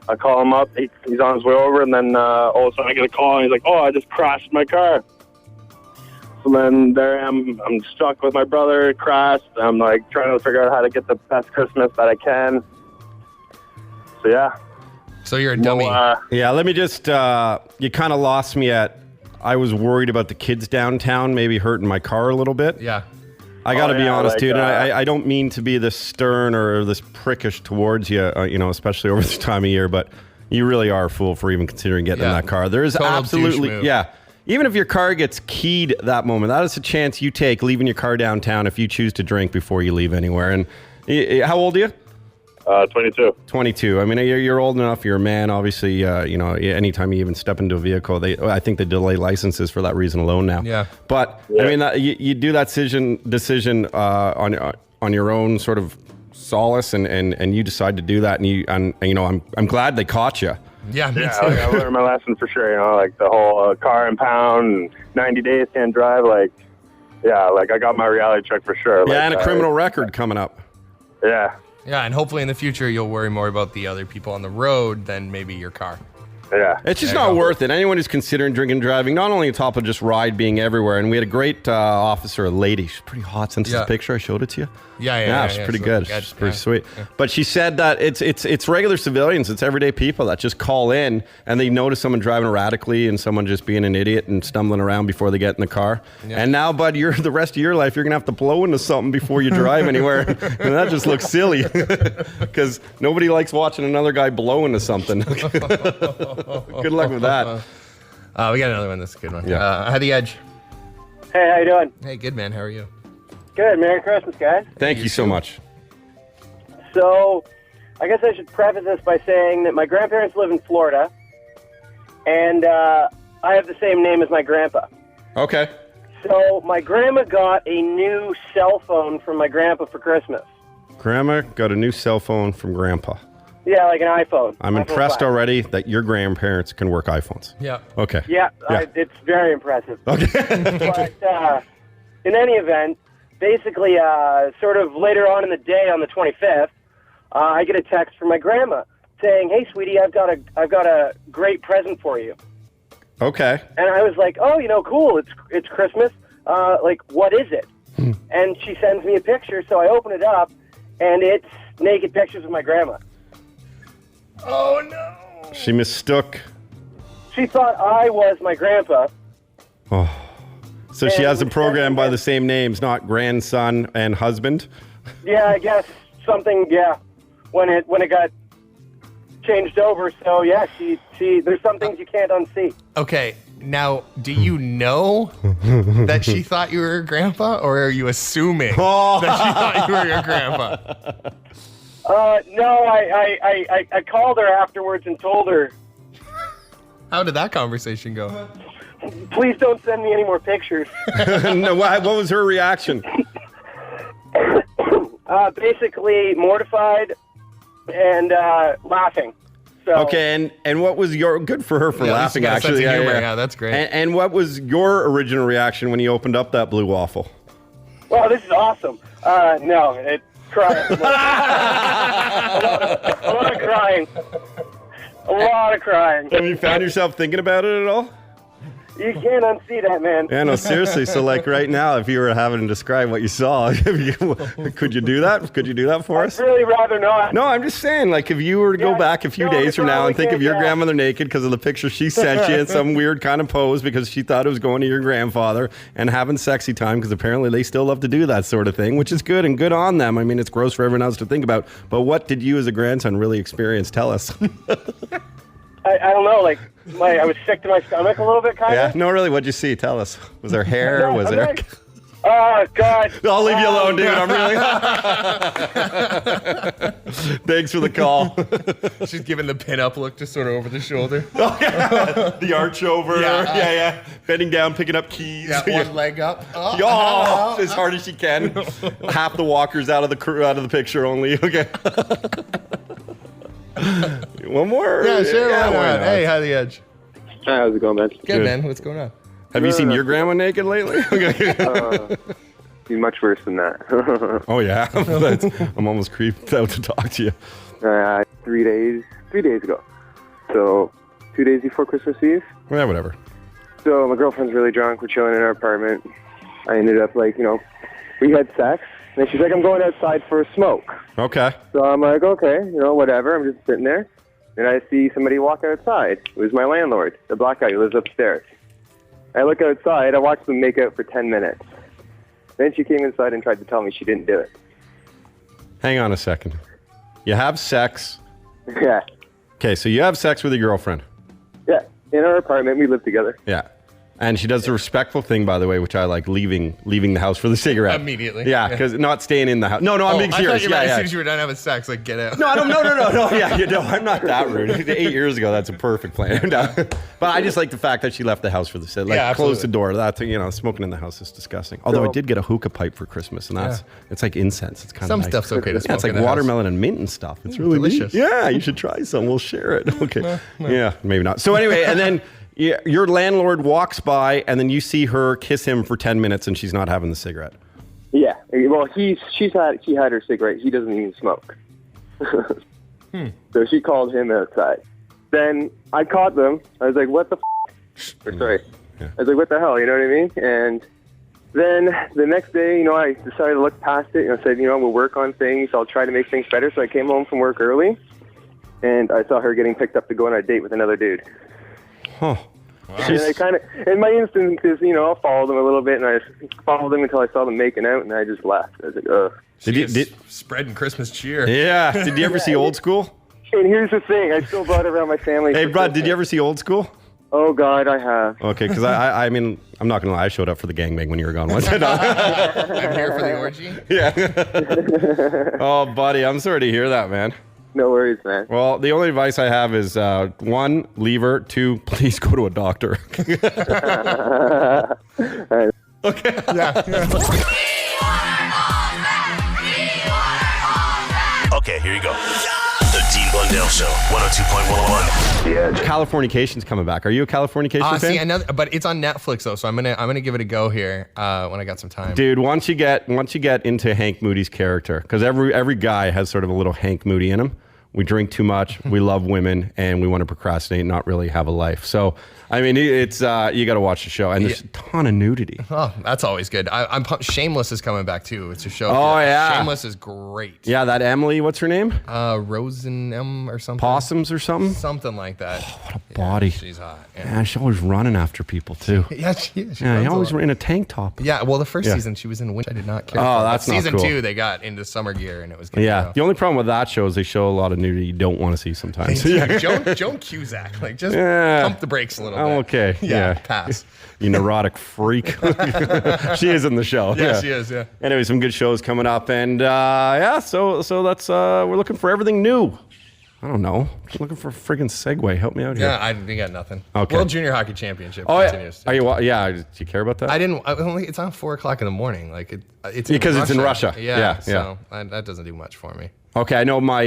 I call him up. He's on his way over. And then all of a sudden I get a call. And he's like, oh, I just crashed my car. So then there I am. I'm stuck with my brother, crashed. I'm like trying to figure out how to get the best Christmas that I can. So, yeah. So you're a dummy. Yeah, let me just, you kind of lost me at, I was worried about the kids downtown maybe hurting my car a little bit. Yeah. I got to be honest, like, dude. And I don't mean to be this stern or this prickish towards you, especially over this time of year, but you really are a fool for even considering getting in that car. There is Total absolutely, douche move. yeah. Even if your car gets keyed that moment, that is a chance you take leaving your car downtown if you choose to drink before you leave anywhere. And how old are you? 22. 22. I mean, you're old enough. You're a man. Obviously, anytime you even step into a vehicle, I think they delay licenses for that reason alone now. Yeah. But I mean, you do that decision on your own sort of solace, and you decide to do that, and I'm glad they caught you. Yeah, me too. Like, I learned my lesson for sure. Like the whole car impound, and 90 days can't drive. Like, yeah, like I got my reality check for sure. Yeah, like, and a criminal record coming up. Yeah. Yeah, and hopefully in the future you'll worry more about the other people on the road than maybe your car. Yeah. It's just not worth it. Anyone who's considering drinking and driving, not only on top of just ride being everywhere, and we had a great officer, a lady. She's pretty hot since this picture. I showed it to you. Yeah, she's pretty good. She's pretty sweet. Yeah. But she said that it's regular civilians, it's everyday people that just call in and they notice someone driving erratically and someone just being an idiot and stumbling around before they get in the car. Yeah. And now, bud, the rest of your life, you're going to have to blow into something before you drive anywhere. And that just looks silly because nobody likes watching another guy blow into something. Good luck with that. We got another one. That's a good one. Yeah. Hi, The Edge. Hey, how you doing? Hey, good, man. How are you? Good. Merry Christmas, guys. Thank you so much. So, I guess I should preface this by saying that my grandparents live in Florida, and I have the same name as my grandpa. Okay. So, my grandma got a new cell phone from my grandpa for Christmas. Grandma got a new cell phone from Grandpa. Yeah, like an iPhone. I'm impressed already that your grandparents can work iPhones. Yeah. Okay. Yeah, it's very impressive. Okay. But in any event, basically, sort of later on in the day, on the 25th, I get a text from my grandma saying, "Hey, sweetie, I've got a great present for you." Okay. And I was like, "Oh, cool. It's Christmas. Like, what is it?" And she sends me a picture, so I open it up, and it's naked pictures of my grandma. Oh, no. She mistook. She thought I was my grandpa. Oh. So she has a program by the same names, not grandson and husband? Yeah, I guess something, when it got changed over. So, yeah, she there's some things you can't unsee. Okay, now, do you know that she thought you were her grandpa, or are you assuming that she thought you were your grandpa? No, I called her afterwards and told her. How did that conversation go? Please don't send me any more pictures. No, what was her reaction? Basically mortified and laughing. So, okay, and what was your good for her for laughing? Actually, yeah, that's great. And what was your original reaction when you opened up that blue waffle? Wow, this is awesome. No, it crying. a lot of crying. A lot of crying. Have you found yourself thinking about it at all? You can't unsee that, man. Yeah, no, seriously. So, like, right now, if you were having to describe what you saw, could you do that? Could you do that for us? I'd really rather not. No, I'm just saying, like, if you were to go back a few days from now and think of your grandmother naked because of the picture she sent you in some weird kind of pose because she thought it was going to your grandfather and having sexy time, because apparently they still love to do that sort of thing, which is good and good on them. I mean, it's gross for everyone else to think about. But what did you as a grandson really experience? Tell us. I don't know, like, I was sick to my stomach a little bit, kind of. Yeah, no, really, what'd you see? Tell us. Was there hair? Was there... Oh, God. I'll leave you alone, dude. I'm really... Thanks for the call. She's giving the pin-up look just sort of over the shoulder. Oh, yeah. The arch over. Yeah. Bending down, picking up keys. Yeah, one leg up. As hard as she can. Half the walkers out of the picture only. Okay. One more? Yeah, sure. Yeah, why not? Hey, High the Edge. Hi, how's it going, man? Good, man. What's going on? Have you seen your grandma naked lately? Much worse than that. Oh, yeah? I'm almost creeped out to talk to you. 3 days ago. So 2 days before Christmas Eve. Yeah, whatever. So my girlfriend's really drunk. We're chilling in our apartment. I ended up, we had sex. And she's like, I'm going outside for a smoke. Okay. So I'm like, okay, whatever. I'm just sitting there. And I see somebody walk outside. It was my landlord, the black guy who lives upstairs. I look outside. I watched them make out for 10 minutes. Then she came inside and tried to tell me she didn't do it. Hang on a second. You have sex. Yeah. Okay, so you have sex with your girlfriend. Yeah. In our apartment. We live together. Yeah. And she does the respectful thing, by the way, which I like, leaving the house for the cigarette. Immediately. Yeah, because not staying in the house. No, I'm being serious. I thought you meant as soon as you were done having sex, like, get out. No. Yeah, I'm not that rude. 8 years ago, that's a perfect plan. But I just like the fact that she left the house for the close the door. That's, smoking in the house is disgusting. Although I did get a hookah pipe for Christmas, and it's like incense. It's kind of some nice. stuff's okay to smoke. It's like in the watermelon and mint and stuff. It's really delicious. Neat. Yeah, you should try some. We'll share it. Okay. Yeah, maybe not. So anyway, and then. Yeah, your landlord walks by, and then you see her kiss him for 10 minutes, and she's not having the cigarette. Yeah. Well, she had her cigarette. He doesn't even smoke. So she called him outside. Then I caught them. I was like, what the f***? Or, sorry. Yeah. I was like, what the hell? You know what I mean? And then the next day, I decided to look past it, and I said, we'll work on things. I'll try to make things better. So I came home from work early, and I saw her getting picked up to go on a date with another dude. Huh. Wow. And my instinct is, I'll follow them a little bit, and I followed them until I saw them making out, and I just left. I was like, ugh. Did spreading Christmas cheer? Yeah. Did you ever see Old School? And here's the thing, I still brought it around my family. Hey, Brad, did you ever see Old School? Oh, God, I have. Okay, because I mean, I'm not going to lie, I showed up for the gangbang when you were gone once. I'm here for the orgy? Yeah. Oh, buddy, I'm sorry to hear that, man. No worries, man. Well, the only advice I have is, 1, leave her. 2, please go to a doctor. Okay. Yeah. Okay, here you go. The Dean Blundell Show, 102.1. The Edge. Californication's coming back. Are you a Californication fan? But it's on Netflix though, so I'm gonna give it a go here when I got some time. Dude, once you get into Hank Moody's character, because every guy has sort of a little Hank Moody in him. we drink too much, we love women, and we want to procrastinate and not really have a life. So, I mean, it's you got to watch the show, and there's a ton of nudity. Oh, that's always good. I'm pumped. Shameless is coming back too. It's a show. Oh, yeah. Shameless is great. Yeah, that Emily, what's her name? Rosen M or something. Possums or something? Something like that. Oh, what a body. She's hot. Yeah, she's always running after people too. Yeah, she is. Yeah, you always were in a tank top. Yeah, well, the first season she was in which I did not care. Oh, for. that's But not season cool. 2 they got into summer gear and it was good. Yeah, to go. the only problem with that show is they show a lot of nudity you don't want to see sometimes. Joan Cusack, like just pump the brakes a little bit. I'm okay. Yeah, pass. You neurotic freak. She is in the show. Yeah, she is. Yeah. Anyway, some good shows coming up, and so that's we're looking for everything new. I don't know. Just looking for a friggin' segue. Help me out here. Yeah, we got nothing. Okay. World Junior Hockey Championship continues. Are you? Yeah. Do you care about that? I didn't. It's on 4:00 in the morning. Like it's because it's in Russia. Yeah. So that doesn't do much for me. Okay, I know my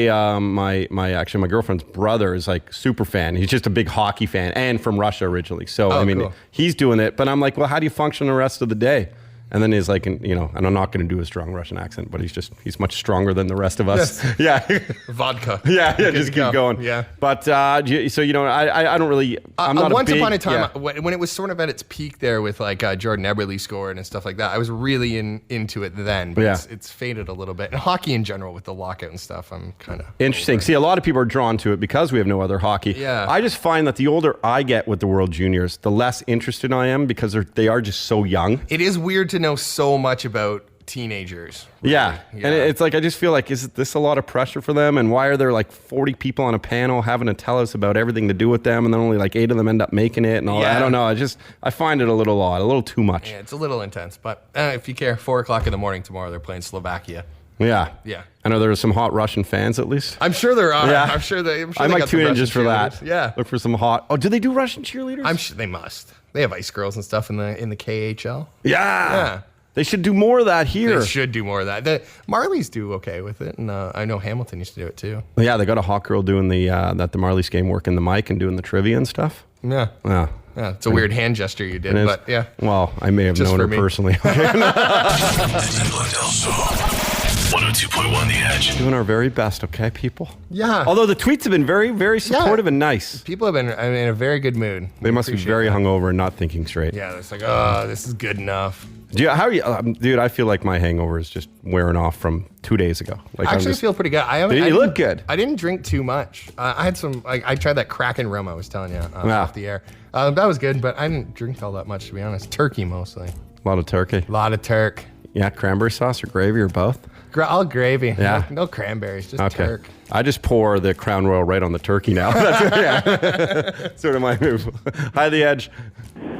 girlfriend's brother is like super fan. He's just a big hockey fan and from Russia originally. So I mean, cool. he's doing it, but I'm like, well, how do you function the rest of the day? And then he's like, and I'm not going to do a strong Russian accent, but he's much stronger than the rest of us. Yes. Yeah. Vodka. Yeah, just keep going. Yeah. But I don't really. I'm not once a big, upon a time, when it was sort of at its peak there with like Jordan Eberle scoring and stuff like that, I was really into it then. But it's faded a little bit. And hockey in general with the lockout and stuff, I'm kind of interesting. See, a lot of people are drawn to it because we have no other hockey. Yeah. I just find that the older I get with the World Juniors, the less interested I am because they are just so young. It is weird to know so much about teenagers. Really. Yeah. And it's like, I just feel like, is this a lot of pressure for them? And why are there like 40 people on a panel having to tell us about everything to do with them? And then only like 8 of them end up making it and all that. I don't know. I find it a little odd, a little too much. Yeah, it's a little intense. But if you care, 4:00 in the morning tomorrow, they're playing Slovakia. Yeah. Yeah. I know there are some hot Russian fans at least. I'm sure there are. Yeah. I'm sure they I might got tune some in just for Russian that. cheerleaders. Yeah. Look for some hot. Oh, do they do Russian cheerleaders? I'm sure they must. They have ice girls and stuff in the KHL. Yeah. They should do more of that here. They should do more of that. The Marlies do okay with it, and I know Hamilton used to do it too. Yeah, they got a hot girl doing the Marlies game, working the mic and doing the trivia and stuff. Yeah. Yeah. Yeah, it's a weird hand gesture you did, but yeah. Well, I may have Just known for her me. personally. The Dean Blundell Show. 102.1 The Edge. Doing our very best, okay, people? Yeah. Although the tweets have been very, very supportive and nice. People have been in a very good mood. They must be very hungover and not thinking straight. Yeah, it's like, oh, this is good enough. How are you, dude? I feel like my hangover is just wearing off from 2 days ago. Like I actually feel pretty good. You look good. I didn't drink too much. I had some. I tried that Kraken rum I was telling you off the air. That was good, but I didn't drink all that much to be honest. Turkey mostly. A lot of turkey. A lot of turk. Yeah, cranberry sauce or gravy or both. All gravy. Yeah. No cranberries, just turk. I just pour the Crown Royal right on the turkey now. That's sort of my move. Hi, The Edge.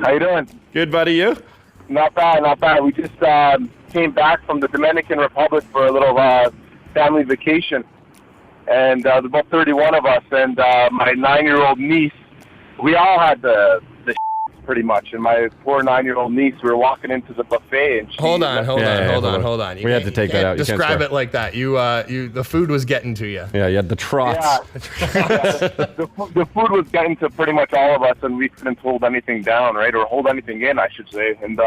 How you doing? Good, buddy. You? Not bad, not bad. We just came back from the Dominican Republic for a little family vacation. And there's about 31 of us. And my 9-year-old niece, we all had the pretty much. And my poor 9-year-old niece, we were walking into the buffet. And Hold on. hold on. You We had to take that out. You can't Describe start. it like that. The food was getting to you. Yeah, you had the trots. The food was getting to pretty much all of us, and we couldn't hold anything down, right? Or hold anything in, I should say. And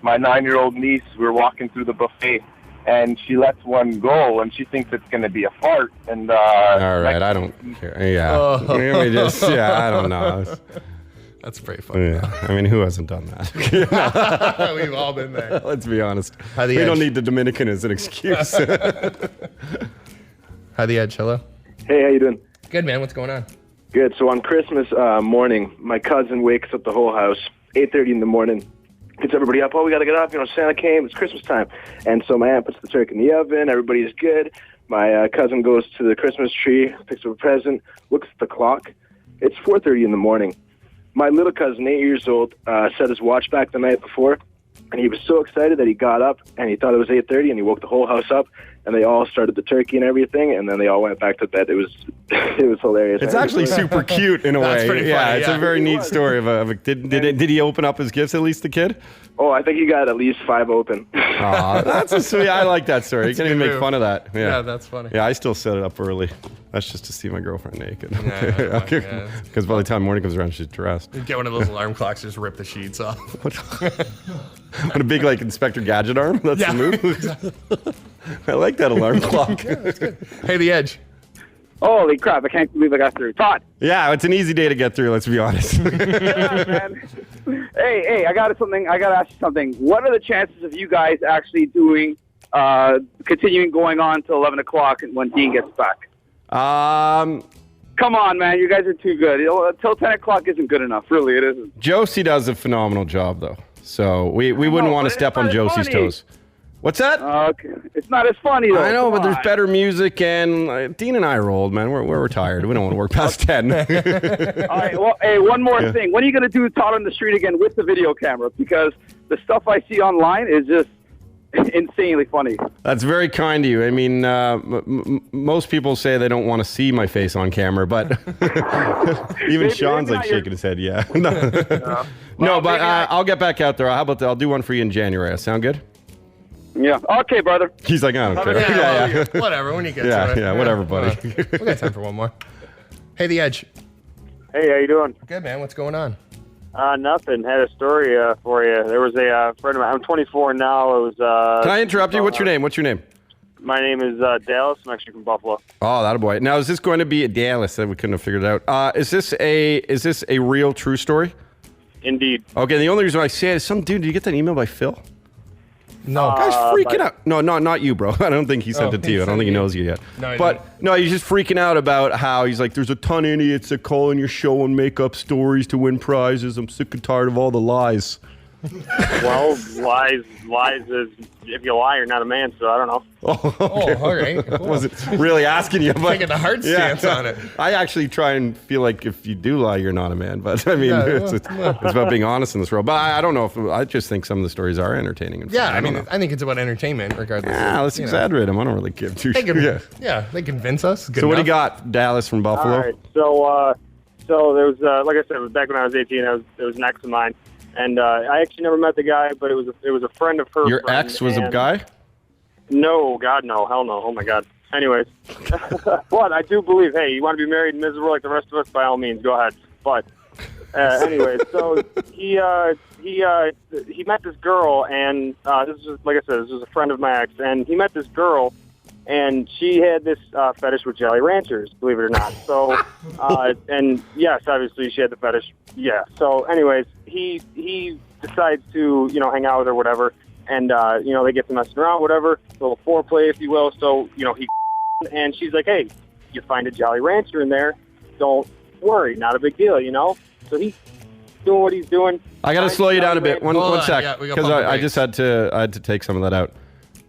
my 9-year-old niece, we were walking through the buffet, and she lets one go, and she thinks it's going to be a fart. And all right, I don't care. Yeah. I don't know. That's pretty funny. Yeah. I mean, who hasn't done that? We've all been there. Let's be honest. Hi, The we Edge. don't need the Dominican as an excuse. Hi, The Edge. Hello. Hey, how you doing? Good, man. What's going on? Good. So on Christmas morning, my cousin wakes up the whole house, 8:30 in the morning, gets everybody up. Oh, we got to get up. Santa came. It's Christmas time. And so my aunt puts the turkey in the oven. Everybody's good. My cousin goes to the Christmas tree, picks up a present, looks at the clock. It's 4:30 in the morning. My little cousin, 8 years old, set his watch back the night before, and he was so excited that he got up, and he thought it was 8:30, and he woke the whole house up, and they all started the turkey and everything, and then they all went back to bed. It was hilarious. It's actually super cute in a That's way. pretty Yeah, funny, it's yeah. a very It neat was. story of a did he open up his gifts, at least the kid? Oh, I think he got at least 5 open. Aw, that's a sweet. I like that story. You That's can't a even good make move. fun of that. Yeah, that's funny. Yeah, I still set it up early. That's just to see my girlfriend naked. Yeah. Because by the time morning comes around, she's dressed. Get one of those alarm clocks, just rip the sheets off. What a big like Inspector Gadget arm. That's Yeah. the move. I like that alarm clock. Yeah, that's good. Hey, The Edge. Holy crap, I can't believe I got through. Todd. Yeah, it's an easy day to get through, let's be honest. Yeah, man. Hey, I got to ask you something. What are the chances of you guys actually doing, continuing going on till 11 o'clock when Dean gets back? Come on, man. You guys are too good. Till 10 o'clock isn't good enough. Really, it isn't. Josie does a phenomenal job, though. So we wouldn't want to step on Josie's toes. What's that? Okay. It's not as funny, though. I know, Come but there's on. better music, and Dean and I are old, man. We're retired. We don't want to work past 10. All right, well, hey, one more thing. When are you going to do Todd on the Street again with the video camera? Because the stuff I see online is just insanely funny. That's very kind of you. I mean, most people say they don't want to see my face on camera, but even Sean's like shaking his head. Yeah. No, but I'll get back out there. How about I'll do one for you in January. Sound good? Yeah. Okay, brother. He's like, I don't care. Yeah. Whatever, when you get to it. Yeah, whatever, buddy. We got time for one more. Hey, The Edge. Hey, how you doing? Good, man. What's going on? Nothing. Had a story for you. There was a friend of mine. I'm 24 now. It was. Can I interrupt you? What's your name? My name is Dallas. I'm actually from Buffalo. Oh, that boy. Now, is this going to be a Dallas? That we couldn't have figured it out. Is this a real true story? Indeed. Okay. The only reason I say it is some dude. Did you get that email by Phil? No. Guy's freaking out. No, not you, bro. I don't think he sent it to you. I don't think he knows you yet. No, he's just freaking out about how he's like, there's a ton of idiots that call in your show and make up stories to win prizes. I'm sick and tired of all the lies. Well, lies is, if you lie, you're not a man, so I don't know. Oh, okay. All right. Cool. I wasn't really asking you, but taking the hard stance on it. I actually try and feel like if you do lie, you're not a man. But I mean, it's about being honest in this world. But I don't know if I just think some of the stories are entertaining. And yeah, I think it's about entertainment, regardless. Yeah, let's exaggerate them. I don't really give two shits. They convince us. Good so what do you enough. got, Dallas from Buffalo? All right. So there was, like I said, it was back when I was 18. It was an ex of mine. And I actually never met the guy, but it was a friend of her. Your ex was a guy? No, God, no. Hell no. Oh, my God. Anyways. But I do believe, hey, you want to be married and miserable like the rest of us, by all means, go ahead. But anyways, so he met this girl, and this is, like I said, this was a friend of my ex, and he met this girl, and she had this fetish with Jolly Ranchers, believe it or not. So, and yes, obviously she had the fetish. Yeah. So anyways, he decides to, hang out with her, whatever. And, they get to messing around, whatever, a little foreplay, if you will. So, he, and she's like, hey, you find a Jolly Rancher in there, don't worry, not a big deal, So he's doing what he's doing. I got to slow you down a bit. One sec, because I just had to take some of that out.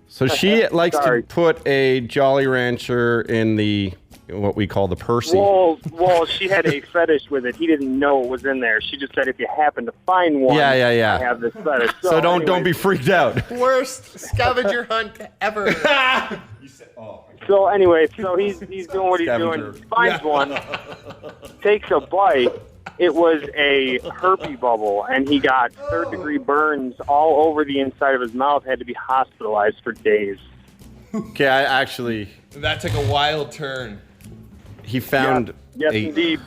So she likes to put a Jolly Rancher in the, what we call the Percy. Well, she had a fetish with it. He didn't know it was in there. She just said, if you happen to find one, I have this fetish. So don't be freaked out. Worst scavenger hunt ever. So anyway, he's doing what he's doing. Finds one, takes a bite. It was a herpes bubble, and he got third-degree burns all over the inside of his mouth. Had to be hospitalized for days. Okay, that took a wild turn. He found yes, indeed.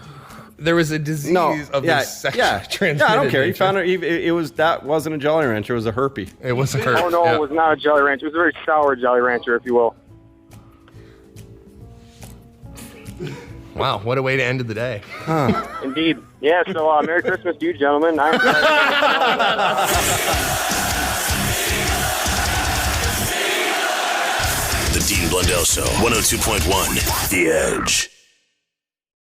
There was a disease of the sexually transmitted. Yeah, I don't care. nature. He found it. That wasn't a Jolly Rancher. It was a herpy. It was a herpy. Oh no, it was not a Jolly Rancher. It was a very sour Jolly Rancher, if you will. Wow, what a way to end the day. Indeed. Yeah, so Merry Christmas to you, gentlemen. The Dean Blundell Show, 102.1, The Edge.